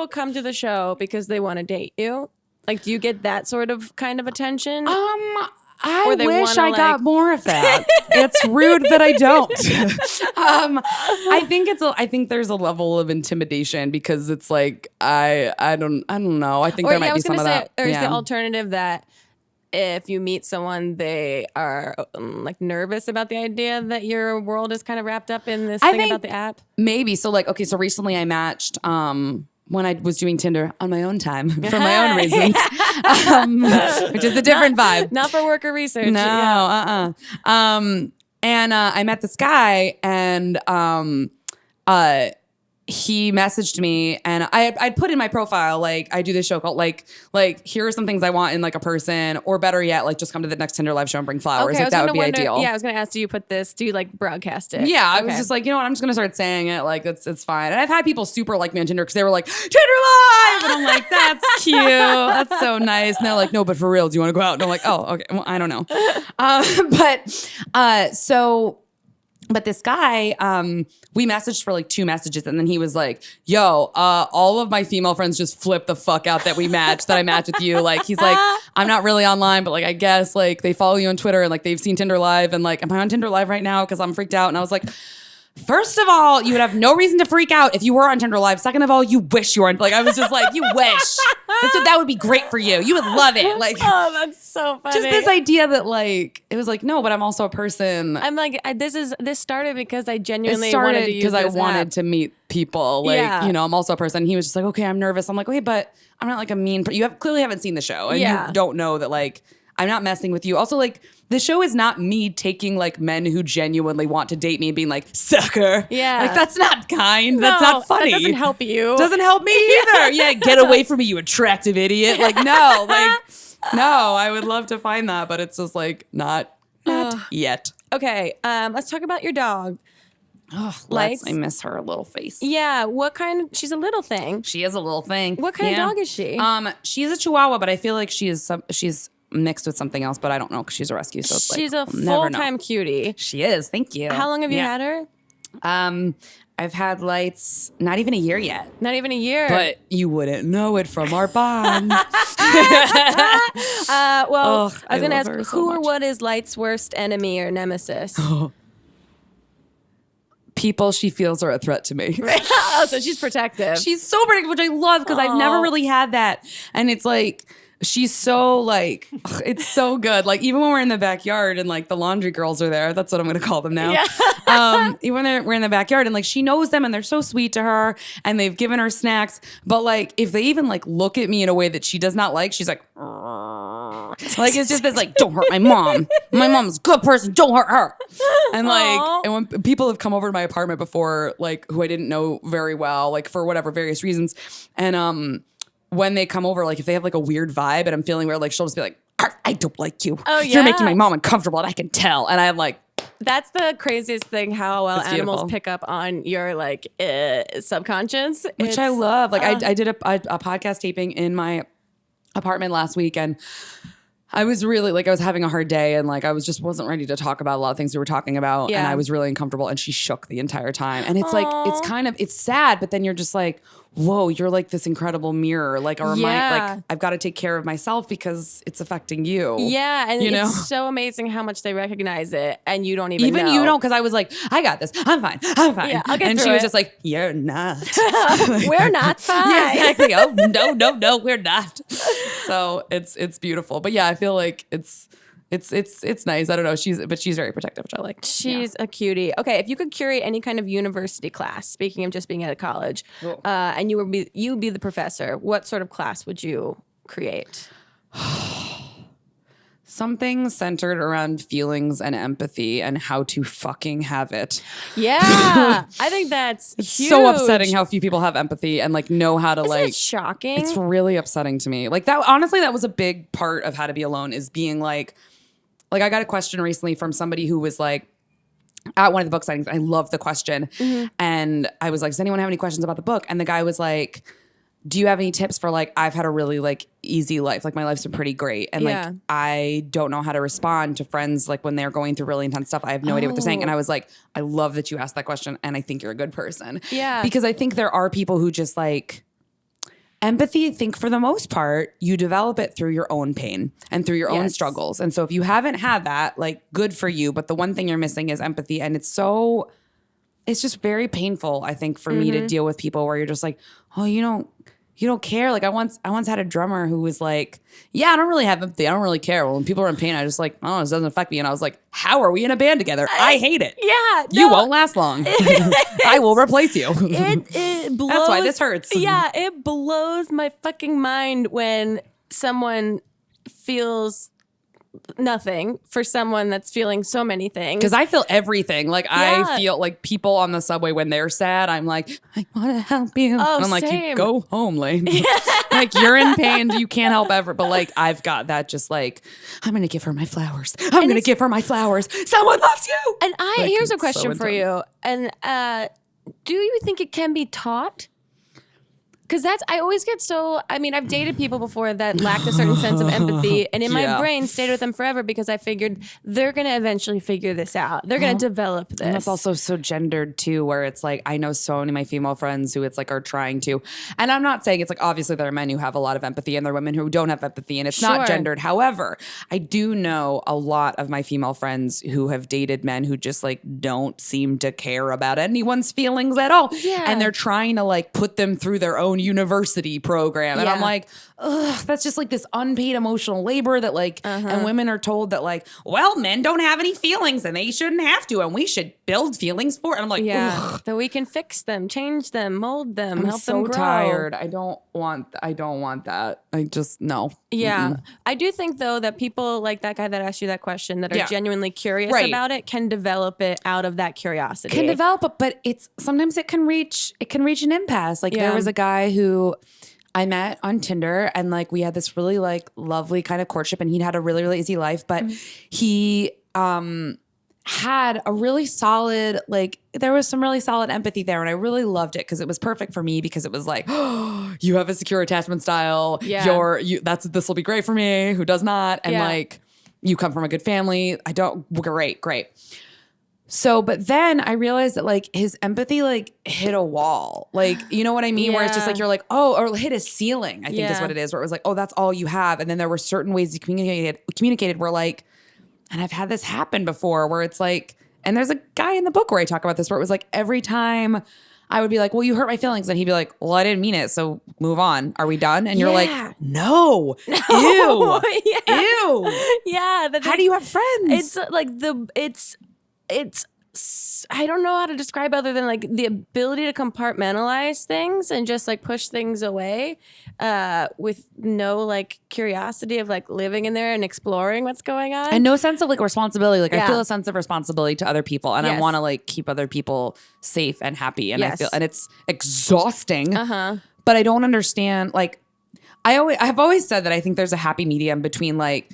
come to the show because they want to date you? Like, do you get that sort of kind of attention? I Or they wish wanna, I got like- more of that. It's rude that I don't. I think there's a level of intimidation because it's like I don't know. I think there might be some of that. Or is the alternative that if you meet someone, they are like nervous about the idea that your world is kind of wrapped up in this thing about the app? Maybe. So like, okay, so recently I matched when I was doing Tinder on my own time for my own reasons, which is a different vibe. Not for work or research. No, and I met this guy and he messaged me and I'd put in my profile, like, I do this show called like here are some things I want in like a person, or better yet, like just come to the next Tinder Live show and bring flowers. Okay, like that would be ideal. Yeah, I was going to ask, do you like broadcast it? Yeah, I was just like, you know what, I'm just going to start saying it. Like, it's fine. And I've had people super like me on Tinder because they were like, "Tinder Live!" And I'm like, "That's cute. That's so nice." And they're like, "No, but for real, do you want to go out?" And I'm like, "Oh, okay. Well, I don't know." So But this guy, we messaged for like 2 messages, and then he was like, yo, all of my female friends just flipped the fuck out that I matched with you. Like, he's like, I'm not really online, but like, I guess like they follow you on Twitter and like they've seen Tinder Live, and like, am I on Tinder Live right now? Because I'm freaked out. And I was like, first of all, you would have no reason to freak out if you were on Tinder Live. Second of all, you wish you were on. Like, I was just like, you wish. That would be great for you. You would love it. Like, oh, that's so funny. just this idea that like, it was like, no, but I'm also a person. I'm like, this started because I genuinely It started wanted to use because I this wanted app. to meet people. Like, Yeah. you know, I'm also a person. He was just like, okay, I'm nervous. I'm like, wait, but I'm not like a mean You clearly haven't seen the show, and Yeah. you don't know that like I'm not messing with you. Also, like, the show is not me taking like men who genuinely want to date me and being like, sucker. Yeah. Like, that's not kind. That's No, not funny. That doesn't help you. Doesn't help me either. Yeah, get away from me, you attractive idiot. Like, no, I would love to find that, but it's just like not yet. Okay, let's talk about your dog. Oh, Lights? I miss her little face. Yeah, what kind? She's a little thing. She is a little thing. What kind of dog is she? She's a Chihuahua, but I feel like she's mixed with something else, but I don't know because she's a rescue. So it's She's like, a I'll never know. full-time cutie. She is. Thank you. How long have you had her? I've had Lights not even a year yet, Not even a year. but you wouldn't know it from our bond. I was I going to love ask, her so who or much. what is Light's worst enemy or nemesis? People she feels are a threat to me. Oh, so she's protective. She's so protective, which I love because I've never really had that. And it's like, she's so like, it's so good. Like, even when we're in the backyard and like the laundry girls are there, that's what I'm going to call them now. Yeah. Even when we're in the backyard and like she knows them and they're so sweet to her and they've given her snacks. But like, if they even like look at me in a way that she does not like, she's like, like, it's just this like, don't hurt my mom. My mom's a good person. Don't hurt her. And like, Aww. and when people have come over to my apartment before, like, who I didn't know very well, like for whatever various reasons. And, when they come over, like if they have like a weird vibe and I'm feeling weird, like she'll just be like, I don't like you. Oh, You're making yeah. my mom uncomfortable and I can tell. And I'm like, That's the craziest thing, how well It's animals beautiful. pick up on your like subconscious. which I love. Like I did a podcast taping in my apartment last week and I was really like, I was having a hard day and like, I wasn't ready to talk about a lot of things we were talking about. Yeah. And I was really uncomfortable and she shook the entire time. And it's like, it's sad, but then you're just like, whoa, you're like this incredible mirror. Like a reminder, Yeah. like I've got to take care of myself because it's affecting you. Yeah, and You know? it's so amazing how much they recognize it, and you don't even know. You don't, because I was like, I got this. I'm fine. Yeah, I'll get and through she was it. just like, you're not. We're not fine. Yeah, exactly. Oh, no, we're not. So it's beautiful. But yeah, I feel like it's nice. I don't know. She's very protective, which I like. She's a cutie. Okay, if you could curate any kind of university class, speaking of just being at a college, and you would be the professor, what sort of class would you create? Something centered around feelings and empathy and how to fucking have it. Yeah, I think that's huge. So upsetting how few people have empathy and like know how to Isn't like. it shocking? It's really upsetting to me. Like that. Honestly, that was a big part of How to Be Alone is being like I got a question recently from somebody who was like, at one of the book signings, I love the question. And I was like, does anyone have any questions about the book? And the guy was like, do you have any tips for like, I've had a really like easy life. Like my life's been pretty great. And Yeah. like, I don't know how to respond to friends like when they're going through really intense stuff. I have no idea what they're saying. And I was like, I love that you asked that question. And I think you're a good person. Yeah. Because I think there are people who just like, empathy, I think for the most part, you develop it through your own pain and through your own Yes. struggles. And so if you haven't had that, like good for you. But the one thing you're missing is empathy. And it's just very painful, I think, for me to deal with people where you're just like, oh, you don't care. Like I once had a drummer who was like, yeah, I don't really have empathy. I don't really care. Well, when people are in pain, I just like, oh, this doesn't affect me. And I was like, how are we in a band together? I hate it. Yeah, You no. won't last long. I will replace you. It blows. That's why this hurts. Yeah, it blows my fucking mind when someone feels nothing for someone that's feeling so many things. Because I feel everything. Like Yeah. I feel like people on the subway when they're sad, I'm like, I want to help you. Oh, and I'm like, same. you go home, Lane. Like you're in pain. You can't help ever. But like I've got that just like, I'm going to give her my flowers. I'm going to give her my flowers. Someone loves you. And Like, here's a it's question so for intense. you. And do you think it can be taught? Because I always get I've dated people before that lacked a certain sense of empathy. And in my brain, stayed with them forever because I figured they're going to eventually figure this out. They're going to develop this. And that's also so gendered too, where it's like, I know so many of my female friends who it's like are trying to. And I'm not saying it's like, obviously there are men who have a lot of empathy and there are women who don't have empathy, and it's not gendered. However, I do know a lot of my female friends who have dated men who just like don't seem to care about anyone's feelings at all. Yeah. And they're trying to like put them through their own university program. And I'm like, ugh, that's just like this unpaid emotional labor that like, and women are told that like, well, men don't have any feelings and they shouldn't have to, and we should build feelings for it. And I'm like, ugh. That we can fix them, change them, mold them, help them grow. I'm so tired. I don't want that. I just, no. Yeah. Mm-mm. I do think though that people like that guy that asked you that question that are genuinely curious about it can develop it out of that curiosity. Can develop it, but it's sometimes it can reach an impasse. Like there was a guy who I met on Tinder, and like we had this really like lovely kind of courtship, and he'd had a really, really easy life, but he had a really solid, like there was some really solid empathy there, and I really loved it because it was perfect for me, because it was like, oh, you have a secure attachment style. Yeah. This will be great for me. Who does not? And like you come from a good family. Great. So, but then I realized that like his empathy like hit a wall. Like, you know what I mean? Where it's just like, you're like, oh, or hit a ceiling, I think is what it is. Where it was like, oh, that's all you have. And then there were certain ways he communicated where like, and I've had this happen before where it's like, and there's a guy in the book where I talk about this, where it was like every time I would be like, well, you hurt my feelings. And he'd be like, well, I didn't mean it. So move on. Are we done? And you're like, no. Ew. Ew. Yeah. How do you have friends? It's like I don't know how to describe other than like the ability to compartmentalize things and just like push things away with no like curiosity of like living in there and exploring what's going on. And no sense of like responsibility. Like I feel a sense of responsibility to other people, and I want to like keep other people safe and happy. And I feel, and it's exhausting, but I don't understand. Like I've always said that I think there's a happy medium between like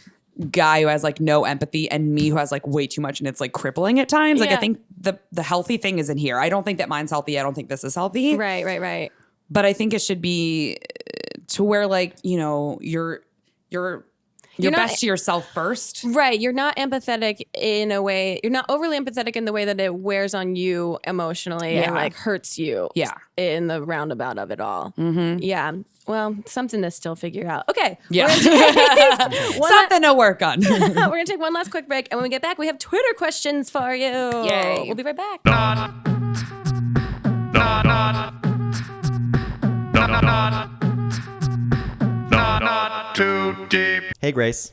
guy who has like no empathy and me who has like way too much, and it's like crippling at times. Like I think the healthy thing is in here. I don't think that mine's healthy. I don't think this is healthy. Right. But I think it should be to where like, you know, you're best to yourself first. Right. You're not empathetic in a way. You're not overly empathetic in the way that it wears on you emotionally and like hurts you. Yeah. In the roundabout of it all. Mm-hmm. Yeah. Well, something to still figure out. Okay. Yeah. Something to work on. We're going to take one last quick break. And when we get back, we have Twitter questions for you. Yay. We'll be right back. Not too deep. Hey, Grace.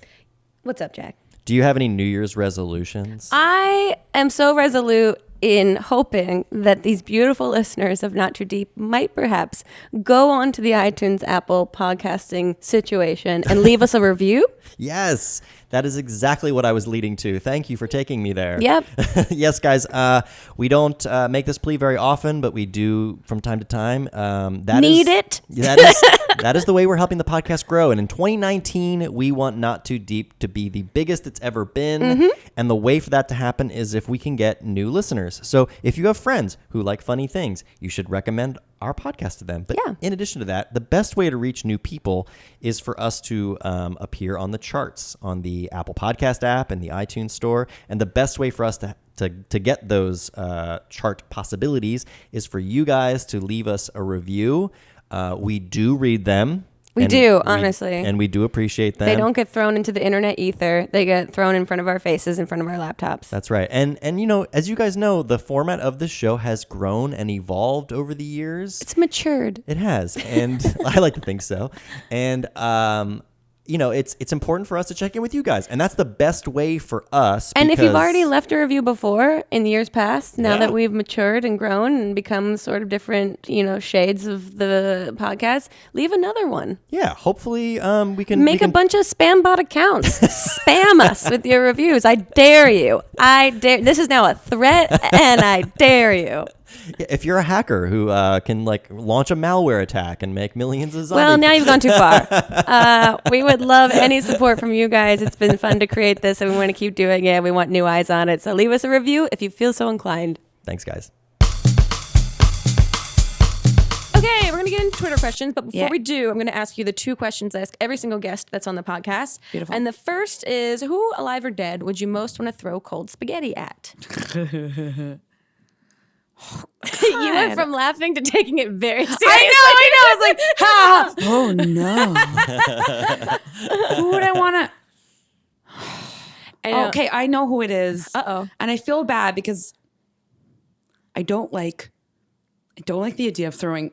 What's up, Jack? Do you have any New Year's resolutions? I am so resolute in hoping that these beautiful listeners of Not Too Deep might perhaps go onto the iTunes Apple podcasting situation and leave us a review. Yes, that is exactly what I was leading to. Thank you for taking me there. Yep. Yes, guys, we don't make this plea very often, but we do from time to time. That is the way we're helping the podcast grow. And in 2019, we want Not Too Deep to be the biggest it's ever been. Mm-hmm. And the way for that to happen is if we can get new listeners. So if you have friends who like funny things, you should recommend our podcast to them. But in addition to that, the best way to reach new people is for us to appear on the charts on the Apple Podcast app and the iTunes store. And the best way for us to get those chart possibilities is for you guys to leave us a review. We do read them. We do, honestly. And we do appreciate them. They don't get thrown into the internet ether. They get thrown in front of our faces, in front of our laptops. That's right. And you know, as you guys know, the format of this show has grown and evolved over the years. It's matured. It has. And I like to think so. And you know, it's important for us to check in with you guys. And that's the best way for us. And if you've already left a review before in years past, now that we've matured and grown and become sort of different, you know, shades of the podcast, leave another one. Yeah. Hopefully we can make a bunch of spam bot accounts. Spam us with your reviews. I dare you. This is now a threat, and I dare you. If you're a hacker who can like launch a malware attack and make millions of zombies. Well, now you've gone too far. We would love any support from you guys. It's been fun to create this, and we want to keep doing it. We want new eyes on it. So leave us a review if you feel so inclined. Thanks, guys. Okay, we're going going to get into Twitter questions, but before we do, I'm going to ask you the 2 questions I ask every single guest that's on the podcast. Beautiful. And the first is, who, alive or dead, would you most want to throw cold spaghetti at? You went from laughing to taking it very seriously. I know. I was like, ha! Oh no. Who would I want to? Okay, I know who it is. Uh-oh. And I feel bad because I don't like the idea of throwing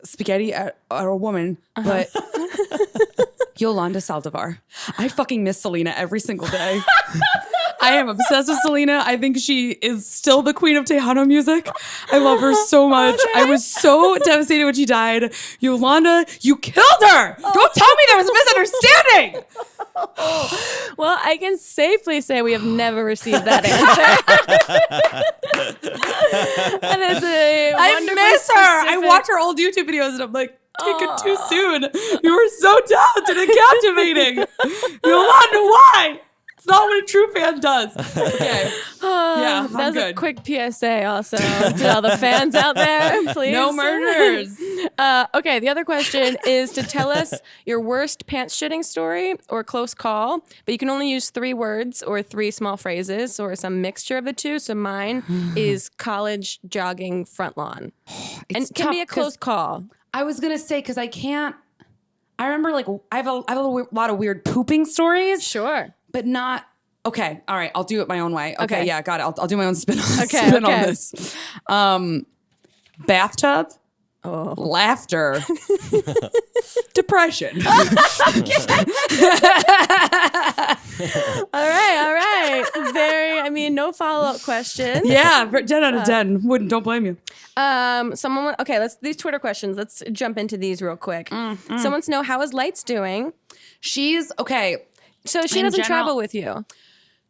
spaghetti at a woman, but Yolanda Saldivar. I fucking miss Selena every single day. I am obsessed with Selena. I think she is still the queen of Tejano music. I love her so much. I was so devastated when she died. Yolanda, you killed her. Don't tell me there was a misunderstanding. Well, I can safely say we have never received that answer. And it's I miss her. I watch her old YouTube videos and I'm like, take it too soon. You were so talented and captivating. Yolanda, why? It's not what a true fan does. Okay. Yeah, I'm that's good. a quick PSA also to all the fans out there, please. No murders. Okay, the other question is to tell us your worst pants shitting story or close call, but you can only use 3 words or 3 small phrases or some mixture of the 2. So mine is college jogging front lawn. And it can be a close call. I was going to say, because I remember like I have a lot of weird pooping stories. Sure. But not, okay, all right, I'll do it my own way. Okay, yeah, got it. I'll do my own spin on this. Bathtub, laughter, depression. All right. No follow-up question. Yeah, 10 out of 10. Don't blame you. These Twitter questions, let's jump into these real quick. Someone wants to know, how is Lights doing? She's, okay. So she doesn't travel with you.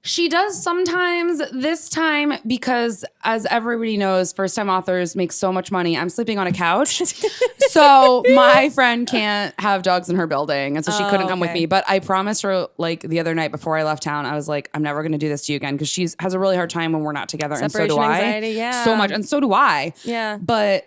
She does sometimes. This time, because as everybody knows, first-time authors make so much money. I'm sleeping on a couch. So my friend can't have dogs in her building. And so she couldn't come with me. But I promised her like the other night before I left town, I was like, I'm never going to do this to you again. Because she has a really hard time when we're not together. Separation and so do anxiety, yeah. So much. And so do I. Yeah. But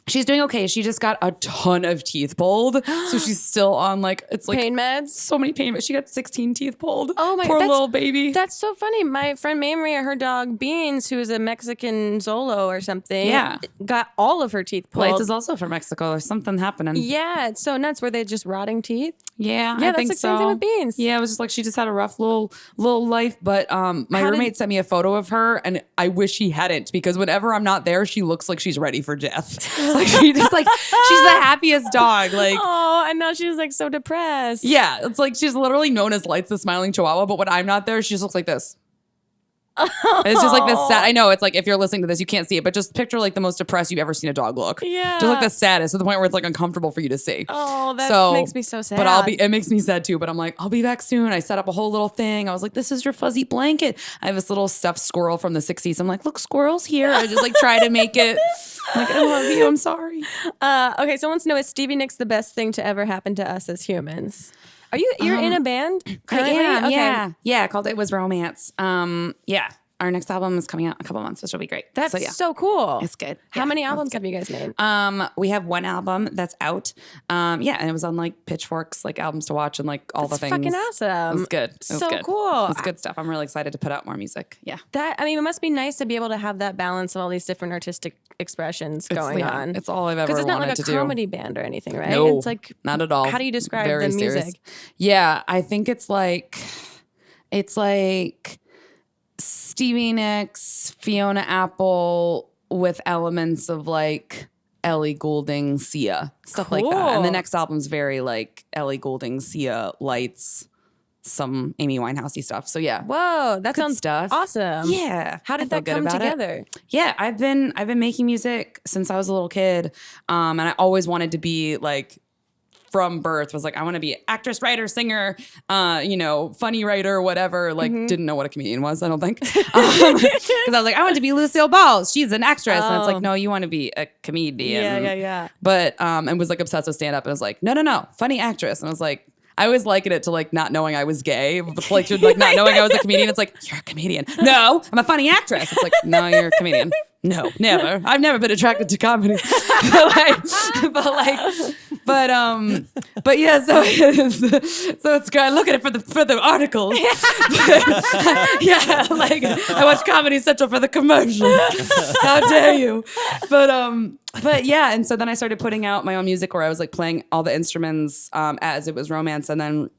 she's doing okay. She just got a ton of teeth pulled. So she's still on it's like pain meds. So many pain meds. She got 16 teeth pulled. Oh my, poor little baby. That's so funny. My friend Maria, her dog Beans, who is a Mexican Zolo or something, got all of her teeth pulled. Lights is also from Mexico. There's something happening. Yeah, it's so nuts. Were they just rotting teeth? Yeah, I think think so. Same thing with Beans. Yeah, it was just like she just had a rough little life. But my roommate sent me a photo of her, and I wish he hadn't, because whenever I'm not there, she looks like she's ready for death. Like she just she's the happiest dog. Like, oh, and now she's like so depressed. Yeah, it's like she's literally known as Lights the Smiling Chihuahua, but when I'm not there, she just looks like this. It's just like this sad. I know it's like if you're listening to this, you can't see it, but just picture like the most depressed you've ever seen a dog look. Yeah, just like the saddest, to the point where it's like uncomfortable for you to see. Oh, that makes me so sad. But it makes me sad too. But I'm like, I'll be back soon. I set up a whole little thing. I was like, this is your fuzzy blanket. I have this little stuffed squirrel from the 60s. I'm like, look, squirrel's here. I just like try to make it. I'm like, I love you. I'm sorry. Okay, someone wants to know, is Stevie Nicks the best thing to ever happen to us as humans? You're in a band currently? I am, okay. Yeah, called It Was Romance. Yeah. Our next album is coming out in a couple months, which will be great. That's so cool. It's good. How many albums have you guys made? We have one album that's out. And it was on like Pitchfork's like albums to watch and like all the things. Fucking awesome. It was good. It was so good. Cool. It's good stuff. I'm really excited to put out more music. Yeah. It must be nice to be able to have that balance of all these different artistic expressions going on. It's all I've ever wanted to do. Because it's not like a comedy band or anything, right? No, it's like, not at all. How do you describe Very the music? serious. Yeah, I think it's like Stevie Nicks, Fiona Apple with elements of like Ellie Goulding, Sia, stuff like that. And the next album's very like Ellie Goulding, Sia, Lights, some Amy Winehousey stuff. So yeah. Whoa, that Good sounds stuff. Awesome. Yeah. How did that come together? Yeah, I've been making music since I was a little kid. And I always wanted to be like, from birth, was like, I want to be an actress, writer, singer, funny writer, whatever. Like, didn't know what a comedian was, I don't think. Because I was like, I want to be Lucille Ball. She's an actress. And it's like, no, you want to be a comedian. Yeah. But, and was like obsessed with stand up. And I was like, no, funny actress. And I was like, I always liken it to like not knowing I was gay, but like not knowing I was a comedian. It's like, you're a comedian. No, I'm a funny actress. It's like, no, you're a comedian. No, never. I've never been attracted to comedy. but yeah. So it's great. I look at it for the articles. Yeah, like I watch Comedy Central for the commercials. How dare you? But yeah, and so then I started putting out my own music where I was like playing all the instruments as it was romance, and then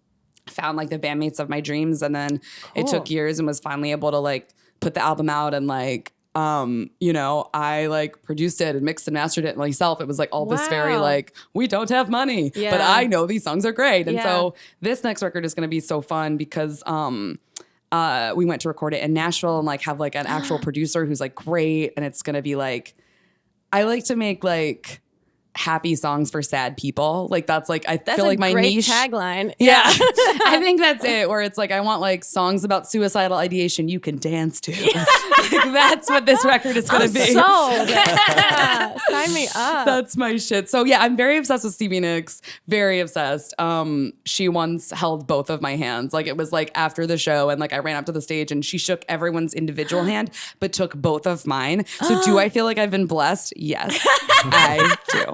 found like the bandmates of my dreams, and then it took years and was finally able to like put the album out and like. I like produced it and mixed and mastered it myself. It was like all this very like, we don't have money, but I know these songs are great. And so this next record is going to be so fun because we went to record it in Nashville and like have like an actual producer who's like great. And it's going to be like, I like to make like happy songs for sad people. Like that's like, I feel like my great niche tagline. Yeah. I think that's it, where it's like, I want like songs about suicidal ideation you can dance to. Like, that's what this record is going to be. Sold. Yeah. Sign me up. That's my shit. So yeah, I'm very obsessed with Stevie Nicks. Very obsessed. She once held both of my hands. Like it was like after the show and like I ran up to the stage and she shook everyone's individual hand, but took both of mine. So do I feel like I've been blessed? Yes, I do.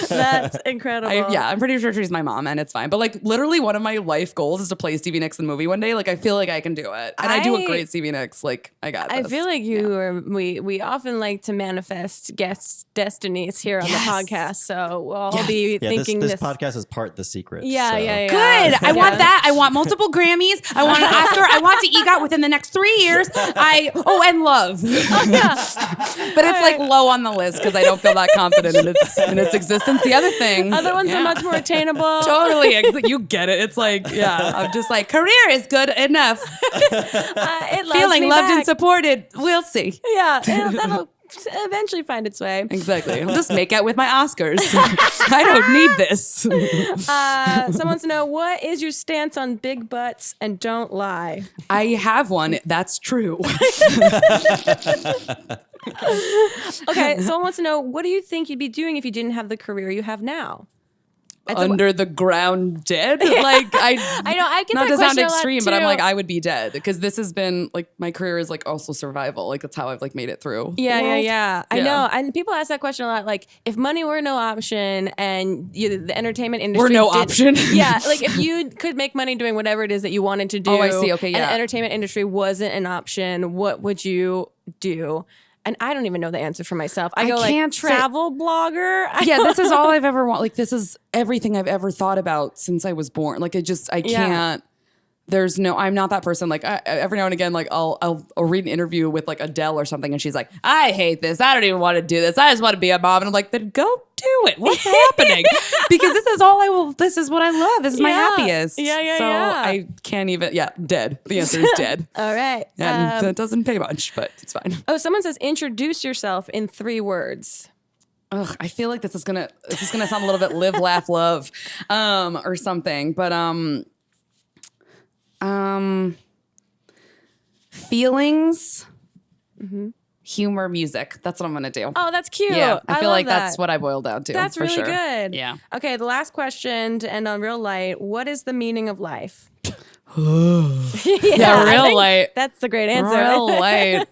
That's incredible. I'm pretty sure she's my mom and it's fine. But like literally one of my life goals is to play Stevie Nicks in the movie one day. Like I feel like I can do it. And I do a great Stevie Nicks. Like I got this. I feel like we often like to manifest guest destinies here on the podcast. So we'll all be thinking this podcast is part The Secret. Yeah. Good. I want that. I want multiple Grammys. I want an Oscar. I want to EGOT within the next 3 years. And love. But it's like low on the list because I don't feel that confident in its existence. The other thing. Other ones are much more attainable. Totally. You get it. It's like, I'm just like, career is good enough. Feeling loved and supported. We'll see. Yeah. That'll eventually find its way. Exactly. I'll just make out with my Oscars. I don't need this. Someone wants to know, what is your stance on big butts and don't lie? I have one. That's true. Okay, someone wants to know, what do you think you'd be doing if you didn't have the career you have now? Under the ground dead? Like I know, I get not that to sound question a lot, extreme, but I'm too. like, I would be dead because this has been like, my career is like also survival. Like that's how I've like made it through. Yeah. I know. And people ask that question a lot. Like, if money were no option and the entertainment industry option. Yeah. Like if you could make money doing whatever it is that you wanted to do. Oh, I see. Okay. Yeah. And the entertainment industry wasn't an option, what would you do? And I don't even know the answer for myself. I go like travel blogger. This is all I've ever wanted. Like this is everything I've ever thought about since I was born. Like I can't. There's no. I'm not that person. Like every now and again, like I'll read an interview with like Adele or something, and she's like, "I hate this. I don't even want to do this. I just want to be a mom." And I'm like, "Then go do it. What's happening?" Because this is all I will. This is what I love. This is my happiest. So I can't even. Yeah, dead. The answer is dead. All right. And that doesn't pay much, but it's fine. Oh, someone says, introduce yourself in 3 words. Ugh, I feel like this is gonna sound a little bit live, laugh, love, or something. But feelings, humor, music. That's what I'm gonna do. Oh, that's cute. Yeah, I feel like that. that's what I boiled down to. That's for really sure. good. Yeah. Okay, the last question to end on real light. What is the meaning of life? Real light. That's the great answer. Real light.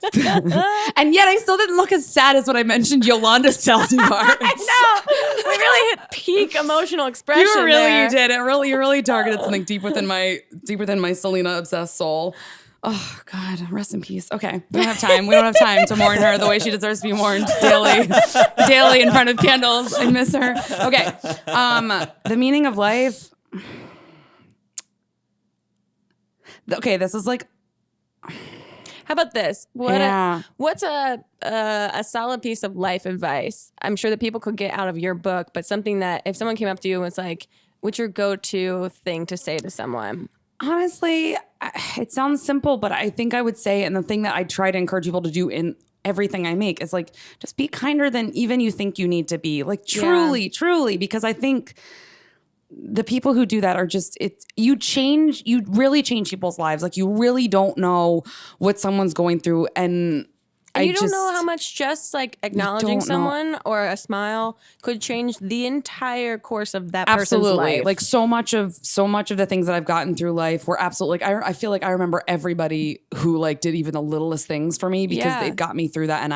And yet I still didn't look as sad as when I mentioned Yolanda Saldívar. I know. We really hit peak emotional expression. You did. You really targeted something deep within my Selena obsessed soul. Oh God, rest in peace. Okay, we don't have time. We don't have time to mourn her the way she deserves to be mourned daily in front of candles. I miss her. Okay, the meaning of life. Okay, this is like. How about this? What's a solid piece of life advice? I'm sure that people could get out of your book, but something that if someone came up to you and was like, what's your go-to thing to say to someone? Honestly, it sounds simple, but I think I would say, and the thing that I try to encourage people to do in everything I make is like, just be kinder than even you think you need to be. Like truly, because I think the people who do that are just, you really change people's lives. Like you really don't know what someone's going through. And And you don't know how much just like acknowledging someone or a smile could change the entire course of that person's life. Like so much of the things that I've gotten through life were absolutely like I feel like I remember everybody who like did even the littlest things for me because it got me through that. And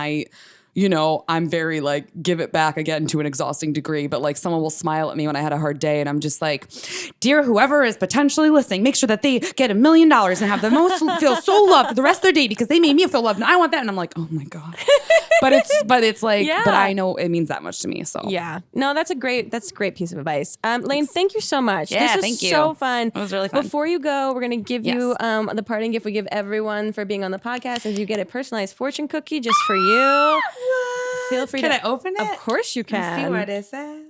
I'm very like give it back again to an exhausting degree, but like someone will smile at me when I had a hard day and I'm just like, dear whoever is potentially listening, make sure that they get $1 million and have the most feel so loved for the rest of their day because they made me feel loved and I want that. And I'm like, oh my God. but it's like, but I know it means that much to me. So yeah, no, that's a great piece of advice. Lane, thank you so much. Yeah, this was so fun. It was really fun. Before you go, we're going to give you the parting gift we give everyone for being on the podcast is you get a personalized fortune cookie just for you. Feel free Can I open it? Of course you can. Let's see what it says.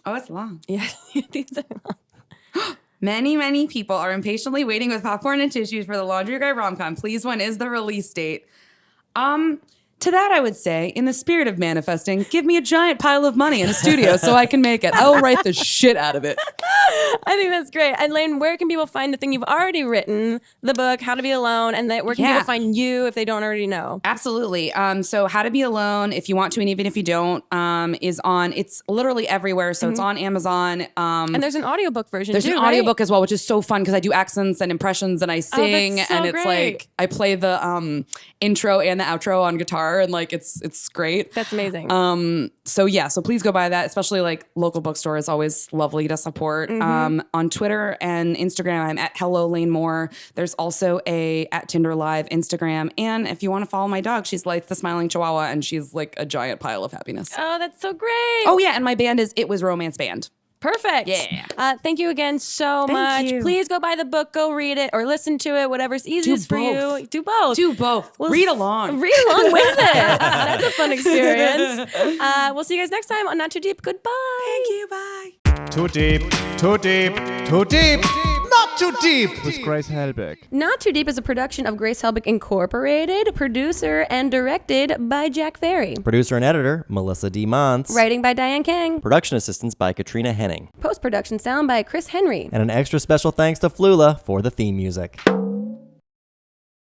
Oh, it's long. Yeah, these are long. Many, many people are impatiently waiting with popcorn and tissues for the Laundry Guy rom-com. Please, when is the release date? To that, I would say, in the spirit of manifesting, give me a giant pile of money in a studio so I can make it. I'll write the shit out of it. I think that's great. And Lane, where can people find the thing you've already written, the book, How to Be Alone, and where can people find you if they don't already know? Absolutely. So How to Be Alone, if you want to and even if you don't, it's literally everywhere. So it's on Amazon. And there's an audiobook version There's too, an audiobook as well, which is so fun because I do accents and impressions and I sing that's so and it's great. like I play the intro and the outro on guitar and like it's great. That's amazing. So please go buy that, especially like local bookstore is always lovely to support. On Twitter and Instagram, I'm at Hello Lane Moore. There's also at Tinder Live Instagram. And if you want to follow my dog, she's Lights the Smiling Chihuahua and she's like a giant pile of happiness. Oh, that's so great. Oh yeah, and my band is It Was Romance Band. Perfect. Yeah. Thank you again so much. you. Please go buy the book, go read it, or listen to it, whatever's easiest for you. Do both. Do both. Read along. Read along with it. That's a fun experience. We'll see you guys next time on Not Too Deep. Goodbye. Thank you. Bye. Too deep, too deep, too deep, not too deep with Grace Helbig. Not Too Deep is a production of Grace Helbig Incorporated, producer and directed by Jack Ferry. Producer and editor, Melissa D. Mons. Writing by Diane Kang. Production assistance by Katrina Henning. Post-production sound by Chris Henry. And an extra special thanks to Flula for the theme music.